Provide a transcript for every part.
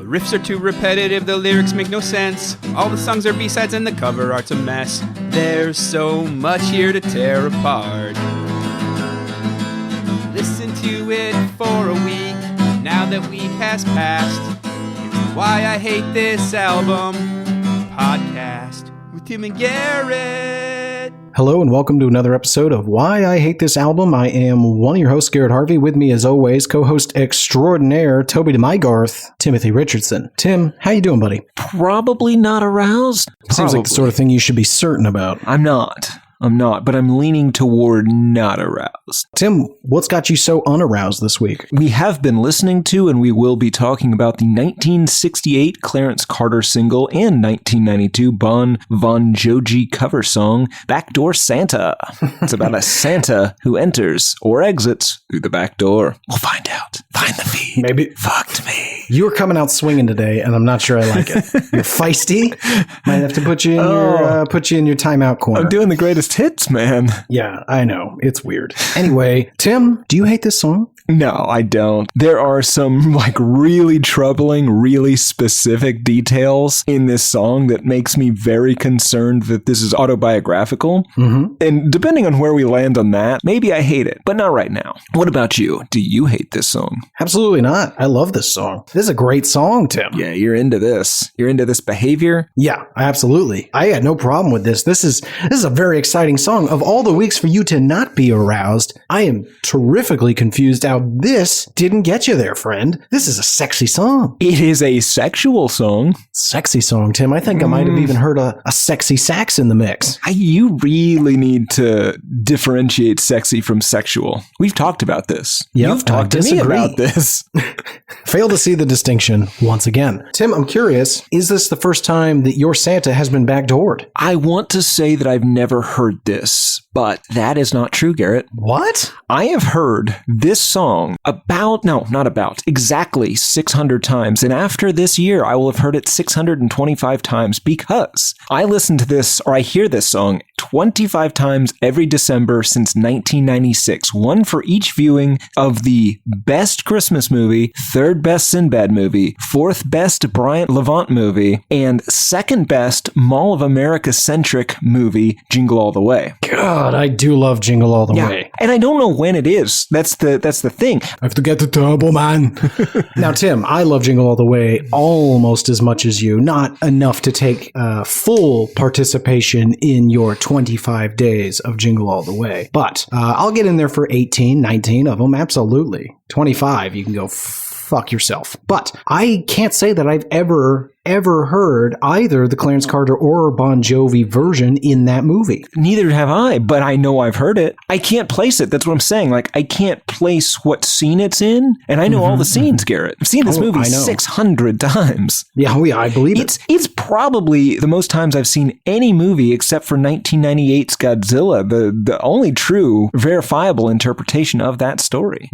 riffs are too repetitive, the lyrics make no sense. All the songs are B-sides and the cover art's a mess. There's so much here to tear apart. Listen to it for a week, now that week has passed. Here's Why I Hate This Album podcast with Tim and Garrett. Hello and welcome to another episode of Why I Hate This Album. I am one of your hosts, Garrett Harvey. With me, as always, co-host extraordinaire, Toby DeMygarth, Timothy Richardson. Tim, how you doing, buddy? Probably not aroused. Seems like the sort of thing you should be certain about. I'm not, but I'm leaning toward not aroused. Tim, what's got you so unaroused this week? We have been listening to and we will be talking about the 1968 Clarence Carter single and 1992 Bon Jovi cover song, Backdoor Santa. It's about a Santa who enters or exits through the back door. We'll find out. Find the feed. Maybe. Fucked me. You were coming out swinging today, and I'm not sure I like it. You're feisty. Might have to put you in your timeout corner. I'm doing the greatest hits, man. Yeah, I know. It's weird. Anyway, Tim, do you hate this song? No, I don't. There are some really troubling, really specific details in this song that makes me very concerned that this is autobiographical. Mm-hmm. And depending on where we land on that, maybe I hate it, but not right now. What about you? Do you hate this song? Absolutely not. I love this song. This is a great song, Tim. Yeah, you're into this. You're into this behavior? Yeah, absolutely. I had no problem with this. This is a very exciting song. Of all the weeks for you to not be aroused, I am terrifically confused how this didn't get you there, friend. This is a sexy song. It is a sexual song. Sexy song, Tim. I think I might have even heard a sexy sax in the mix. You really need to differentiate sexy from sexual. We've talked about this. Yep, You've talked to me about this. Fail to see the distinction once again. Tim, I'm curious, is this the first time that your Santa has been backdoored? I want to say that I've never heard this, but that is not true, Garrett. What? I have heard this song exactly 600 times. And after this year, I will have heard it 625 times because I listen to this, or I hear this song 25 times every December since 1996. One for each viewing of the best Christmas movie, third best Sinbad movie, fourth best Bryant Levant movie, and second best Mall of America-centric movie, Jingle All the Way. God, I do love Jingle All the Way. And I don't know when it is. That's the thing. I have to get the turbo, man. Now, Tim, I love Jingle All the Way almost as much as you. Not enough to take full participation in your 25 days of Jingle All the Way. But I'll get in there for 18, 19 of them. Absolutely. 25, you can go fuck yourself. But I can't say that I've ever heard either the Clarence Carter or Bon Jovi version in that movie. Neither have I, but I know I've heard it. I can't place it. That's what I'm saying. I can't place what scene it's in, and I know all the scenes, Garrett. I've seen this movie 600 times. Yeah, I believe it. It's probably the most times I've seen any movie except for 1998's Godzilla, the only true, verifiable interpretation of that story.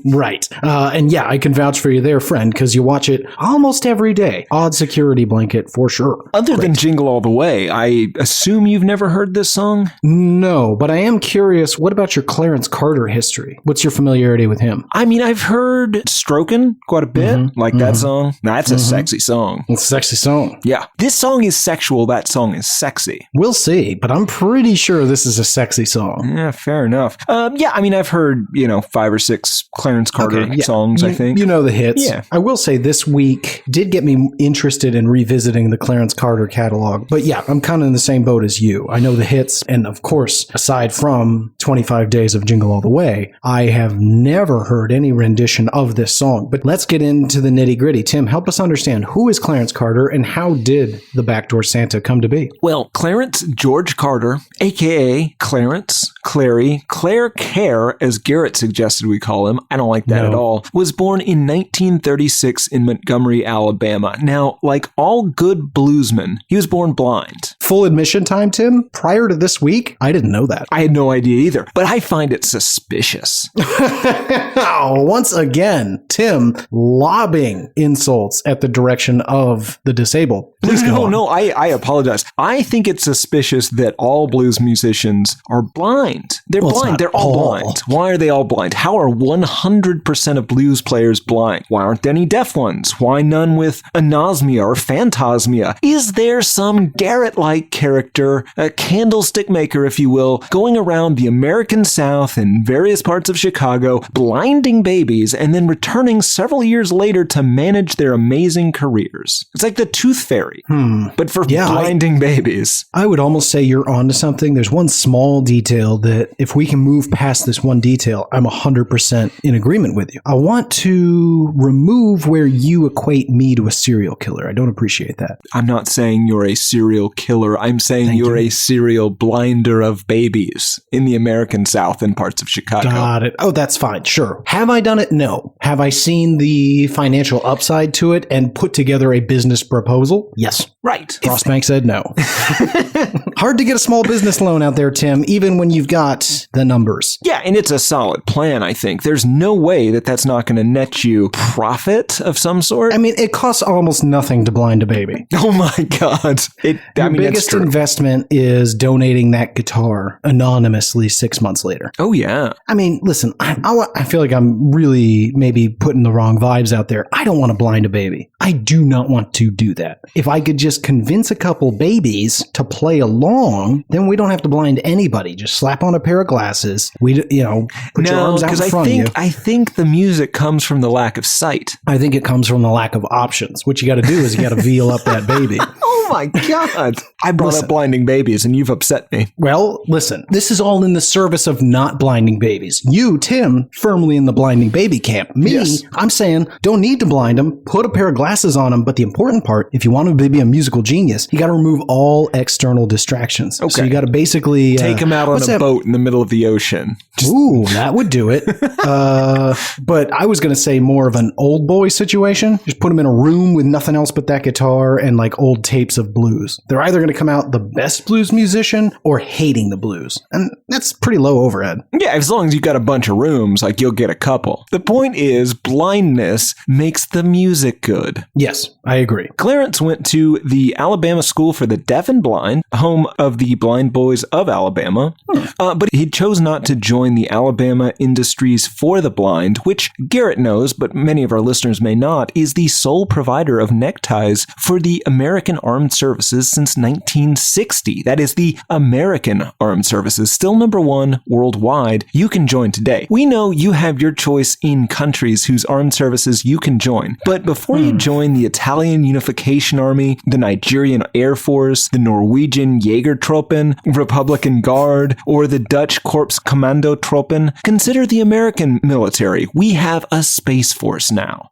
Right. And yeah, I can vouch for you there, friend, because you watch it almost every day. Odd security blanket for sure. Other than Jingle All the Way, I assume you've never heard this song? No, but I am curious, what about your Clarence Carter history? What's your familiarity with him? I mean, I've heard Strokin' quite a bit, that song. That's a sexy song. It's a sexy song. Yeah. This song is sexual, that song is sexy. We'll see, but I'm pretty sure this is a sexy song. Yeah, fair enough. Yeah, I mean, I've heard, 5 or 6 Clarence Carter songs, I think. You know the hits. Yeah. I will say this week did get me interested in revisiting the Clarence Carter catalog. But yeah, I'm kind of in the same boat as you. I know the hits, and of course, aside from 25 Days of Jingle All the Way, I have never heard any rendition of this song. But let's get into the nitty-gritty. Tim, help us understand, who is Clarence Carter and how did the Backdoor Santa come to be? Well, Clarence George Carter, a.k.a. Clarence, Clary, Claire Care, as Garrett suggested we call him, I don't like that at all, was born in 1936 in Montgomery, Alabama. Now, like all good bluesmen, he was born blind. Full admission time, Tim, prior to this week, I didn't know that. I had no idea either, but I find it suspicious. Once again, Tim lobbing insults at the direction of the disabled. Please go on. No, I apologize. I think it's suspicious that all blues musicians are blind. They're blind. They're all blind. Why are they all blind? How are 100% of blues players blind? Why aren't there any deaf ones? Why none with anosmia or phantasmia? Is there some Garrett-like character, a candlestick maker, if you will, going around the American South and various parts of Chicago, blinding babies, and then returning several years later to manage their amazing careers? It's like the Tooth Fairy, but for blinding babies. I would almost say you're onto something. There's one small detail that if we can move past this one detail, I'm 100% in agreement with you. I want to remove where you equate me to a serial killer. I don't appreciate that. I'm not saying you're a serial killer. I'm saying you're a serial blinder of babies in the American South and parts of Chicago. Got it. Oh, that's fine. Sure. Have I done it? No. Have I seen the financial upside to it and put together a business proposal? Yes. Right. Frostbank said no. Hard to get a small business loan out there, Tim, even when you've got the numbers. Yeah, and it's a solid plan, I think. There's no way that that's not going to net you profit of some sort. I mean, it costs almost nothing to blind a baby. Oh my God. Your biggest investment is donating that guitar anonymously 6 months later. Oh, yeah. I mean, listen, I feel like I'm really maybe putting the wrong vibes out there. I don't want to blind a baby. I do not want to do that. If I could just convince a couple babies to play along, then we don't have to blind anybody. Just slap on a pair of glasses. Put your arms out in front of you. I think the music comes from the lack of sight. I think it comes from the lack of options. What you got to do is you got to veil up that baby. Oh my God. I brought up blinding babies and you've upset me. Well, listen, this is all in the service of not blinding babies. You, Tim, firmly in the blinding baby camp. Me, I'm saying don't need to blind them. Put a pair of glasses on them. But the important part, if you want them to be a musical genius, you got to remove all external distractions. Okay. So you got to basically take them out on a boat in the middle of the ocean. Ooh, that would do it. But I was going to say more of an old boy situation. Just put them in a room with nothing else but that guitar and like old tapes of blues. They're either going to come out the best blues musician or hating the blues. And that's pretty low overhead. Yeah, as long as you got a bunch of rooms, like you'll get a couple. The point is blindness makes the music good. Yes, I agree. Clarence went to the Alabama School for the Deaf and Blind, home of the Blind Boys of Alabama. But he chose not to join the Alabama Industries for the Blind, which Garrett knows, but many of our listeners may not, is the sole provider of neckties for the American Armed Services since 1960. That is the American Armed Services, still number one worldwide. You can join today. We know you have your choice in countries whose armed services you can join. But before you join the Italian Unification Army, the Nigerian Air Force, the Norwegian Jägertroppen, Republican Guard, or the Dutch Korps Commandotroppen, consider the American military. We have a Space Force now.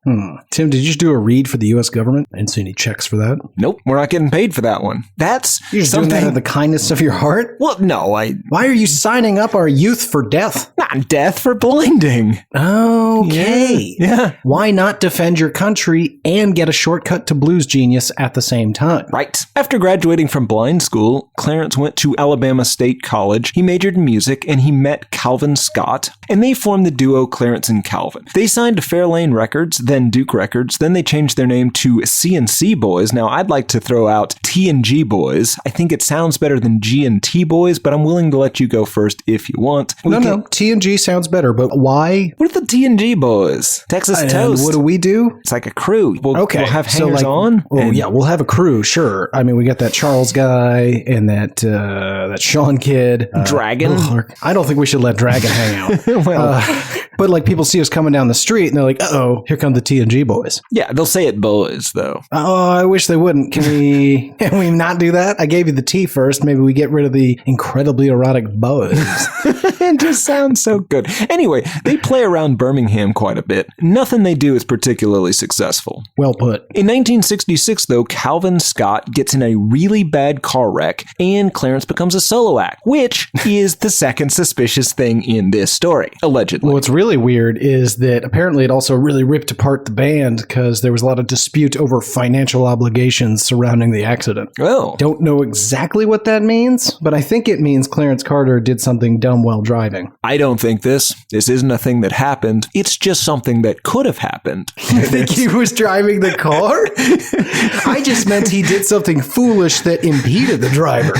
Tim, did you just do a read for the U.S. government? I didn't see any checks for that. Nope, we're not getting paid for that one. That's You're just doing that out of the kindness of your heart? Well, no, Why are you signing up our youth for death? Not death, for blinding. Okay. Yeah. Why not defend your country and get a shortcut to blues genius at the same time? Right. After graduating from blind school, Clarence went to Alabama State College. He majored in music and he met Calvin Scott, and they formed the duo Clarence and Calvin. They signed to Fairlane Records, then Duke Records, then they changed their name to C&C Boys. Now, I'd like to throw out T&G Boys. I think it sounds better than G&T Boys, but I'm willing to let you go first if you want. No, T&G sounds better, but why? What are the T&G Boys? Texas Toast. What do we do? It's like a crew. We'll have hangers so on. Oh, yeah, we'll have a crew, sure. I mean, we got that Charles guy and that Sean kid. Dragon? I don't think we should let Dragon hang out. But like people see us coming down the street and they're like, uh-oh, here come the T&G Boys. Yeah, they'll say it boys, though. Oh, I wish they wouldn't. Can we not do that? I gave you the T first. Maybe we get rid of the incredibly erotic boys. band just sounds so good. Anyway, they play around Birmingham quite a bit. Nothing they do is particularly successful. Well put. In 1966, though, Calvin Scott gets in a really bad car wreck, and Clarence becomes a solo act, which is the second suspicious thing in this story, allegedly. Well, what's really weird is that apparently it also really ripped apart the band because there was a lot of dispute over financial obligations surrounding the accident. Oh. Don't know exactly what that means, but I think it means Clarence Carter did something dumb while driving. I don't think this isn't a thing that happened. It's just something that could have happened. You think he was driving the car? I just meant he did something foolish that impeded the driver.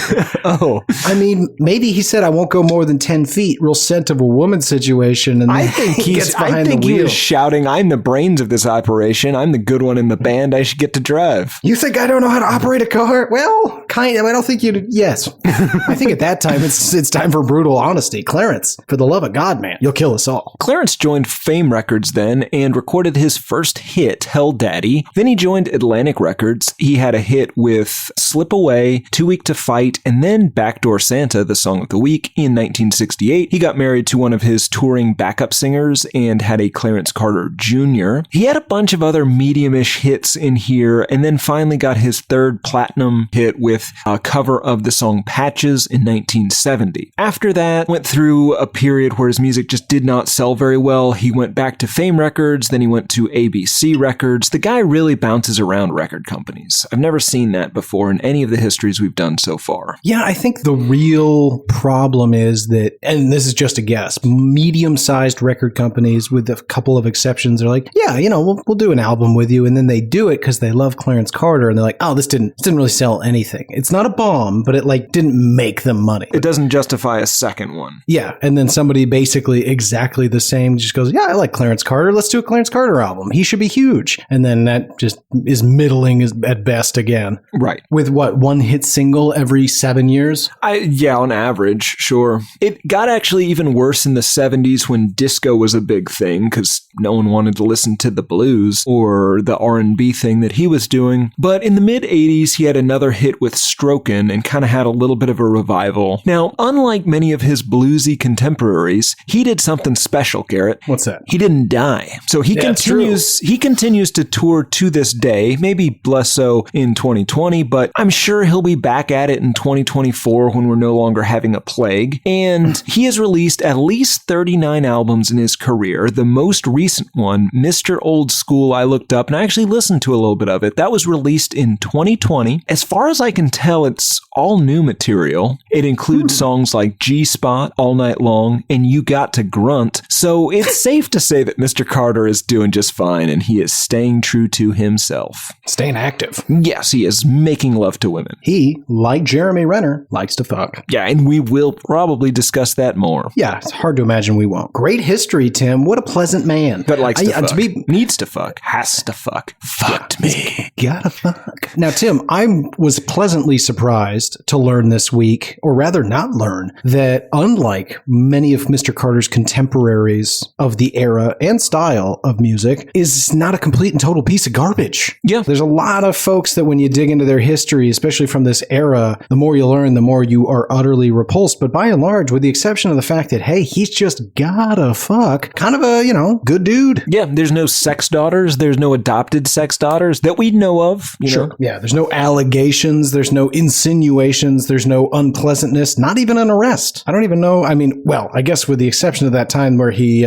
Oh. I mean, maybe he said, I won't go more than 10 feet, real scent of a woman situation, and I then think he gets behind the he wheel. was shouting, I'm the brains of this operation. I'm the good one in the band. I should get to drive. You think I don't know how to operate a car? Well, kind of. I don't think you'd. Yes. I think at that time, it's time for brutal honesty. Clarence, for the love of God, man, you'll kill us all. Clarence joined Fame Records then and recorded his first hit, Hell Daddy. Then he joined Atlantic Records. He had a hit with Slip Away, Too Weak to Fight, and then Backdoor Santa, the song of the week, in 1968. He got married to one of his touring backup singers and had a Clarence Carter Jr. He had a bunch of other medium-ish hits in here, and then finally got his third platinum hit with a cover of the song Patches in 1970. After that, went through a period where his music just did not sell very well. He went back to Fame Records, then he went to ABC Records. The guy really bounces around record companies. I've never seen that before in any of the histories we've done so far. Yeah, I think the real problem is that, and this is just a guess, medium-sized record companies, with a couple of exceptions, are like, yeah, we'll do an album with you, and then they do it because they love Clarence Carter, and they're like, oh, this didn't really sell anything. It's not a bomb, but it didn't make them money. It doesn't justify a second one. Yeah, and then somebody basically exactly the same just goes, yeah, I like Clarence Carter. Let's do a Clarence Carter album. He should be huge. And then that just is middling at best again. Right. With what, one hit single every 7 years? Yeah, on average, sure. It got actually even worse in the 70s when disco was a big thing because no one wanted to listen to the blues or the R&B thing that he was doing. But in the mid-80s, he had another hit with Strokin' and kind of had a little bit of a revival. Now, unlike many of his bluesy contemporaries, he did something special, Garrett. What's that? He didn't die. So he continues to tour to this day, maybe less so in 2020, but I'm sure he'll be back at it in 2024 when we're no longer having a plague. And he has released at least 39 albums in his career. The most recent one, Mr. Old School, I looked up and I actually listened to a little bit of it. That was released in 2020. As far as I can tell, it's all new material. It includes songs like G-Spot, All Night Long, and You Got to Grunt. So it's safe to say that Mr. Carter is doing just fine and he is staying true to himself. Staying active. Yes, he is making love to women. He, like Jeremy Renner, likes to fuck. Yeah, and we will probably discuss that more. Yeah, it's hard to imagine we won't. Great history, Tim. What a pleasant man. But likes to fuck. Needs to fuck. Has to fuck. Fucked me. Gotta fuck. Now, Tim, I was pleasantly surprised to learn this week, or rather not learn, that unlike many of Mr. Carter's contemporaries of the era and style of music, is not a complete and total piece of garbage. Yeah. There's a lot of folks that when you dig into their history, especially from this era, the more you learn, the more you are utterly repulsed. But by and large, with the exception of the fact that, hey, he's just gotta fuck, kind of a, good dude. Yeah, there's no sex daughters. There's no adopted sex daughters that we know of. You know? Yeah, there's no allegations. There's no insinuations. There's no unpleasantness. Not even an arrest. I don't even know. I mean, well, I guess with the exception of that time where he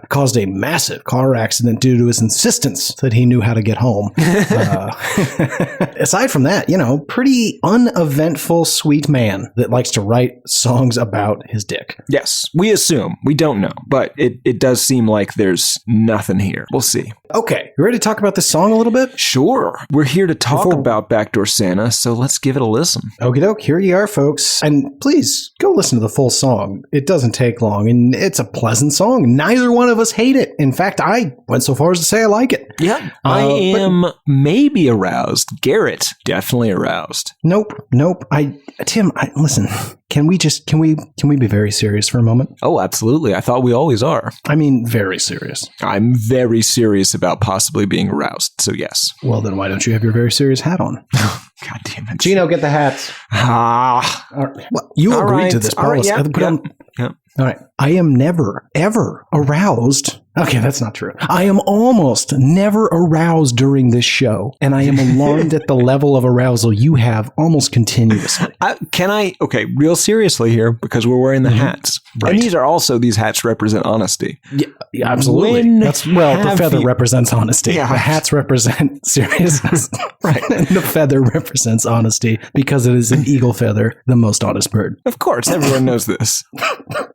caused a massive car accident due to his insistence that he knew how to get home. Aside from that, pretty uneventful, sweet man that likes to write songs about his dick. Yes, we assume. We don't know, but it does seem like there's nothing here. We'll see. Okay, you ready to talk about this song a little bit? Sure. We're here to talk about Backdoor Santa, so let's give it a listen. Okie doke, here you are, folks. And please, go listen to the full song. It doesn't take long, and it's a pleasant song. Neither one of us hate it. In fact, I went so far as to say I like it. Yeah, I am maybe aroused. Garrett, definitely aroused. Nope. Tim, listen, can we be very serious for a moment? Oh, absolutely. I thought we always are. I mean, very serious. I'm very serious about possibly being aroused, so yes. Well, then why don't you have your very serious hat on? God damn it. Gino, get the hats. Ah. Well, you agreed to this policy. Right, yeah. All right. I am never, ever aroused. Okay, that's not true. I am almost never aroused during this show, and I am alarmed at the level of arousal you have almost continuously. Okay, real seriously here, because we're wearing the hats. Right. And these hats represent honesty. Yeah, absolutely. The feather represents honesty. Yeah. The hats represent seriousness. Right. And the feather represents honesty because it is an eagle feather, the most honest bird. Of course, everyone knows this.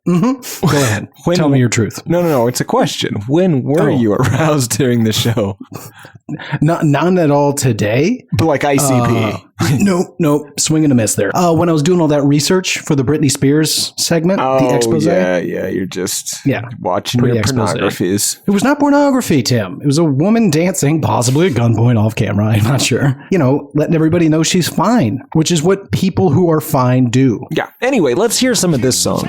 Mm-hmm. Go ahead. Tell me your truth. No, it's a question. When were you aroused during the show? None at all today. But like ICP. No, swing and a miss there. When I was doing all that research for the Britney Spears segment, the expose. Yeah, you're just watching your pornographies. It was not pornography, Tim. It was a woman dancing, possibly at gunpoint off camera. I'm not sure. Letting everybody know she's fine, which is what people who are fine do. Yeah. Anyway, let's hear some of this song.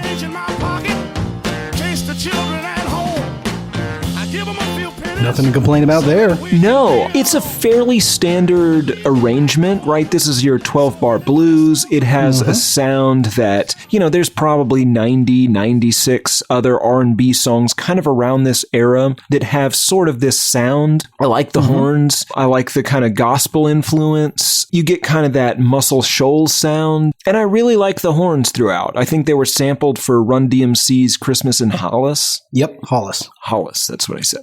Nothing to complain about there. No, it's a fairly standard arrangement, right? This is your 12-bar blues. It has a sound that, there's probably 90, 96 other R&B songs kind of around this era that have sort of this sound. I like the horns. I like the kind of gospel influence. You get kind of that Muscle Shoals sound. And I really like the horns throughout. I think they were sampled for Run DMC's Christmas in Hollis. Yep, Hollis. Hollis, that's what I said.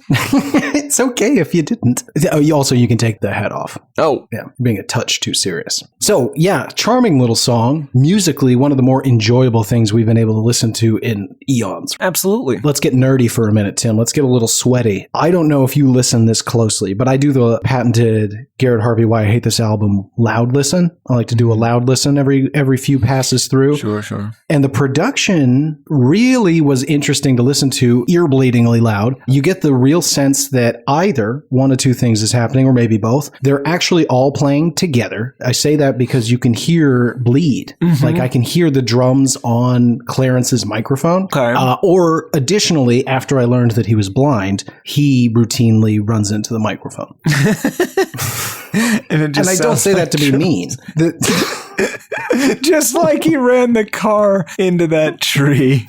It's okay if you didn't. You can take the hat off. Oh. Yeah, being a touch too serious. So, yeah, charming little song. Musically, one of the more enjoyable things we've been able to listen to in eons. Absolutely. Let's get nerdy for a minute, Tim. Let's get a little sweaty. I don't know if you listen this closely, but I do the patented Garrett Harvey Why I Hate This Album loud listen. I like to do a loud listen every few passes through. Sure. And the production really was interesting to listen to, ear-bleedingly loud. You get the real sense that either one of two things is happening, or maybe both. They're actually all playing together. I say that because you can hear bleed. Like I can hear the drums on Clarence's microphone. Okay. Or additionally, after I learned that he was blind, he routinely runs into the microphone. and I don't say that to be mean. Just like he ran the car into that tree.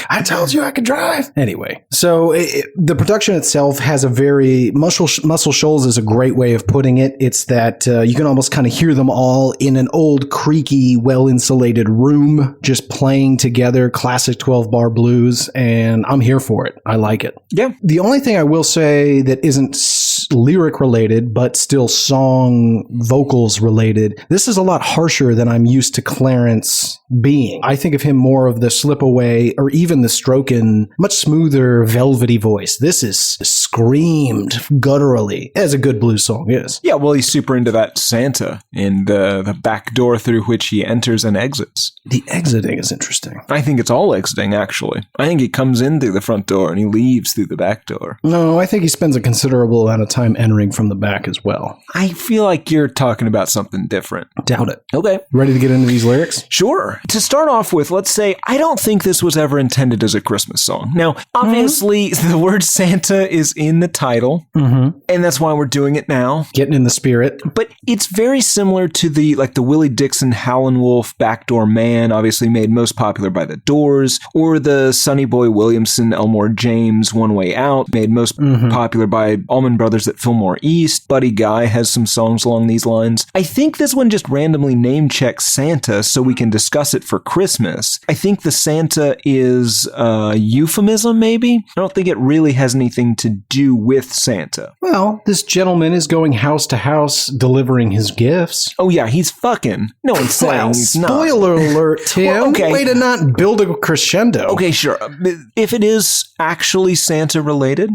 I told you I could drive. Anyway, so the production itself has a very Muscle Shoals is a great way of putting it. It's that you can almost kind of hear them all in an old, creaky, well-insulated room, just playing together classic 12-bar blues, and I'm here for it. I like it. Yeah. The only thing I will say that isn't lyric related, but still song vocals related, this is a lot harsher than I'm used to Clarence being. I think of him more of the slip away or even the stroken, much smoother, velvety voice. This is screamed gutturally, as a good blues song is. Yeah, well, he's super into that Santa and the back door through which he enters and exits. The exiting is interesting. I think it's all exiting, actually. I think he comes in through the front door and he leaves through the back door. No, I think he spends a considerable amount of time entering from the back as well. I feel like you're talking about something different. Doubt it. Okay. Ready to get into these lyrics? Sure. To start off with, let's say, I don't think this was ever intended as a Christmas song. Now, obviously, the word Santa is in the title, and that's why we're doing it now. Getting in the spirit. But it's very similar to the Willie Dixon Howlin' Wolf Backdoor Man, obviously made most popular by The Doors, or the Sonny Boy Williamson Elmore James One Way Out, made most popular by Allman Brothers at Fillmore East. Buddy Guy has some songs along these lines. I think this one just randomly name-checks Santa so we can discuss it for Christmas. I think the Santa is a euphemism, maybe? I don't think it really has anything to do with Santa. Well, this gentleman is going house to house delivering his gifts. Oh yeah, he's fucking. No one's saying he's not. Spoiler alert, Tim. Well, okay. Way to not build a crescendo. Okay, sure. If it is actually Santa related,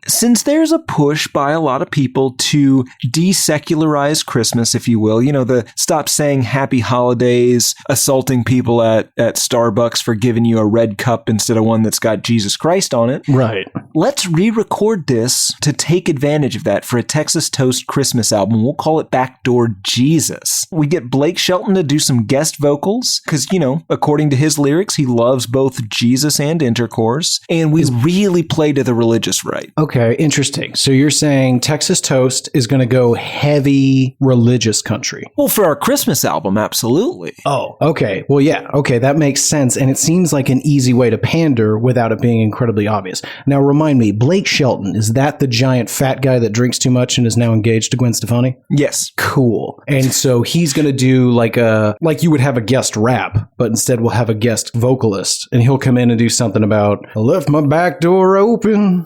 since there's a push by a lot of people to desecularize Christmas, if you will, the stop saying happy holidays, assaulting people at Starbucks for giving you a red cup instead of one that's got Jesus Christ on it. Right. Let's re-record this to take advantage of that for a Texas Toast Christmas album. We'll call it Backdoor Jesus. We get Blake Shelton to do some guest vocals because, according to his lyrics, he loves both Jesus and intercourse. And we really play to the religious right. Okay, interesting. So you're saying saying Texas Toast is going to go heavy religious country. Well, for our Christmas album, absolutely. Oh, okay. Well, yeah. Okay, that makes sense. And it seems like an easy way to pander without it being incredibly obvious. Now, remind me, Blake Shelton, is that the giant fat guy that drinks too much and is now engaged to Gwen Stefani? Yes. Cool. And so he's going to do like you would have a guest rap, but instead we'll have a guest vocalist. And he'll come in and do something about, I left my back door open,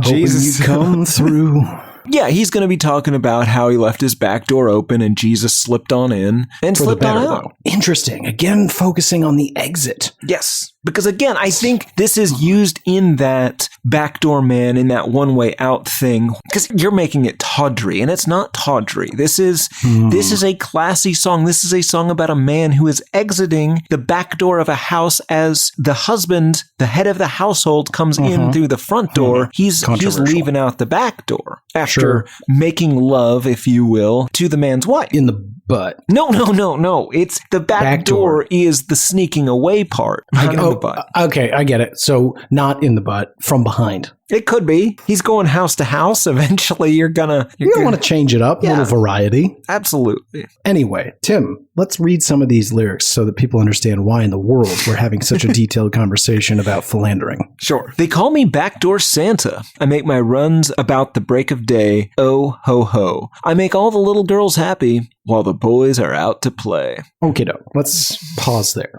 Jesus. hoping you'd come through. Yeah, he's going to be talking about how he left his back door open and Jesus slipped on in and For the slipped better, on out. though. Interesting. Again, focusing on the exit. Yes. Because again, I think this is used in that backdoor man, in that one-way out thing, because you're making it tawdry, and it's not tawdry. This is a classy song. This is a song about a man who is exiting the back door of a house as the husband, the head of the household, comes in through the front door. He's leaving out the back door after making love, if you will, to the man's wife. In the butt. No. It's the back door is the sneaking away part. Butt. Okay, I get it. So not in the butt, from behind. It could be. He's going house to house. Eventually, you don't want to change it up. A little variety. Absolutely. Anyway, Tim, let's read some of these lyrics so that people understand why in the world we're having such a detailed conversation about philandering. Sure. They call me Backdoor Santa. I make my runs about the break of day. Oh, ho, ho. I make all the little girls happy while the boys are out to play. Okay, let's pause there.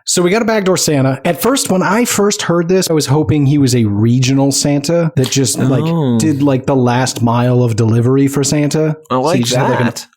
So we got a backdoor Santa. At first, when I first heard this, I was hoping he was a regional Santa that just did the last mile of delivery for Santa. I like that.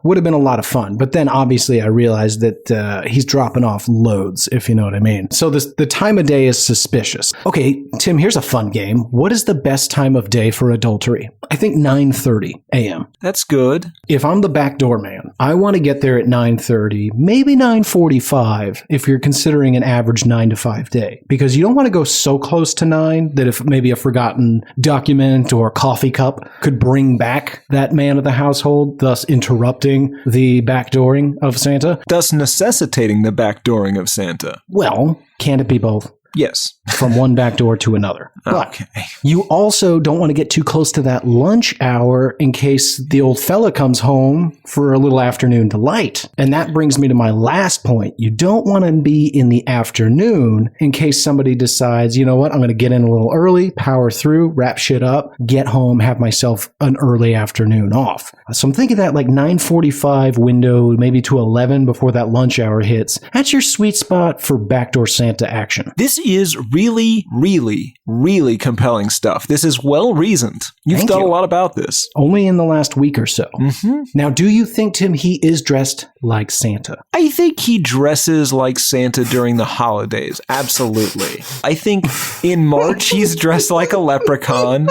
Would have been a lot of fun. But then obviously I realized that he's dropping off loads, if you know what I mean. So the time of day is suspicious. Okay, Tim, here's a fun game. What is the best time of day for adultery? I think 9:30 a.m. That's good. If I'm the backdoor man, I want to get there at 9:30, maybe 9:45 if you're considering an average 9 to 5 day. Because you don't want to go so close to 9 that if maybe a forgotten document or coffee cup could bring back that man of the household, thus interrupting the backdooring of Santa. Thus necessitating the backdooring of Santa. Well, can it be both? Yes. From one back door to another. But okay. You also don't want to get too close to that lunch hour in case the old fella comes home for a little afternoon delight. And that brings me to my last point. You don't want to be in the afternoon in case somebody decides, you know what, I'm going to get in a little early, power through, wrap shit up, get home, have myself an early afternoon off. So I'm thinking that 9:45 window, maybe to 11 before that lunch hour hits. That's your sweet spot for backdoor Santa action. This is really, really, really compelling stuff. This is well reasoned. You've thought a lot about this. Only in the last week or so. Mm-hmm. Now, do you think, Tim, he is dressed like Santa? I think he dresses like Santa during the holidays. Absolutely. I think in March, he's dressed like a leprechaun.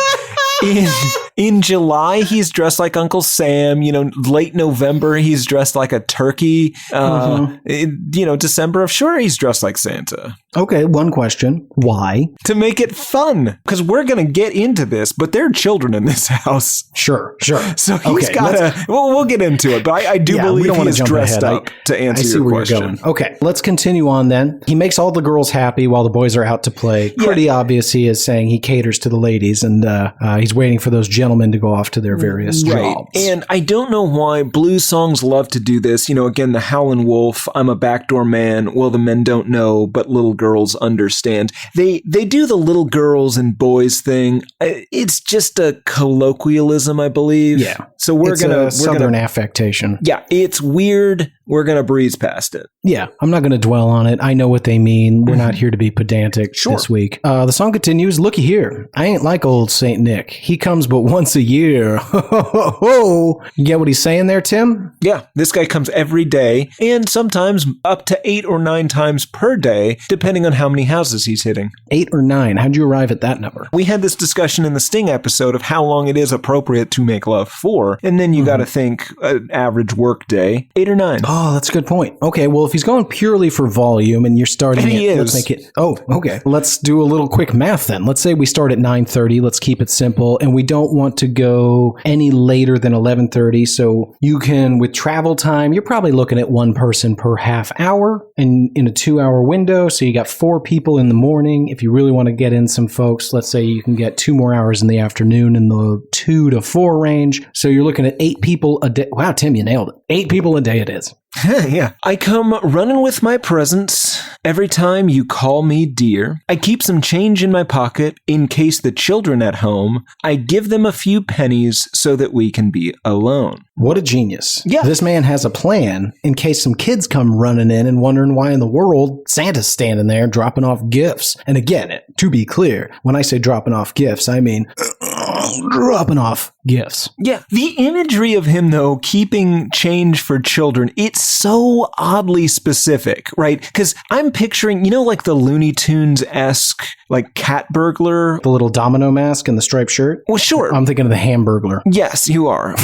In July, he's dressed like Uncle Sam. Late November, he's dressed like a turkey. December, sure, he's dressed like Santa. Okay, one question. Why? To make it fun. Because we're going to get into this, but there are children in this house. Sure. So he's got to... We'll get into it, but I do believe he's dressed up to answer your question. You're going. Okay, let's continue on then. He makes all the girls happy while the boys are out to play. Pretty obvious he is saying he caters to the ladies, and he's waiting for those gentlemen to go off to their various jobs. And I don't know why blues songs love to do this. Again, the Howlin' Wolf, I'm a backdoor man. Well, the men don't know, but little girls understand. They do the little girls and boys thing. It's just a colloquialism, I believe. Yeah. So we're Southern affectation. Yeah, it's weird. We're going to breeze past it. Yeah, I'm not going to dwell on it. I know what they mean. We're not here to be pedantic this week. The song continues, looky here. I ain't like old St. Nick. He comes but once a year. You get what he's saying there, Tim? Yeah, this guy comes every day, and sometimes up to 8 or 9 times per day, depending on how many houses he's hitting. 8 or 9. How'd you arrive at that number? We had this discussion in the Sting episode of how long it is appropriate to make love for, and then you got to think an average work day, 8 or 9. Oh, that's a good point. Okay, well, if he's going purely for volume and you're starting And he it, is. let's make it. Oh, okay. Let's do a little quick math then. Let's say we start at 9:30. Let's keep it simple, and we don't want to go any later than 11:30. So you can, with travel time, you're probably looking at one person per half hour, and in a 2-hour window. So you got 4 people in the morning. If you really want to get in some folks, let's say you can get 2 more hours in the afternoon in the 2 to 4 range. So you're looking at 8 people a day. Wow, Tim, you nailed it. 8 people a day it is. Yeah. I come running with my presents every time you call me dear. I keep some change in my pocket in case the children at home. I give them a few pennies so that we can be alone. What a genius. Yeah. This man has a plan in case some kids come running in and wondering why in the world Santa's standing there dropping off gifts. And again, to be clear, when I say dropping off gifts, I mean dropping off gifts. Yeah. The imagery of him, though, keeping change for children, it's so oddly specific, right? Because I'm picturing, like the Looney Tunes-esque, like cat burglar. The little domino mask and the striped shirt. Well, sure. I'm thinking of the Hamburglar. Yes, you are.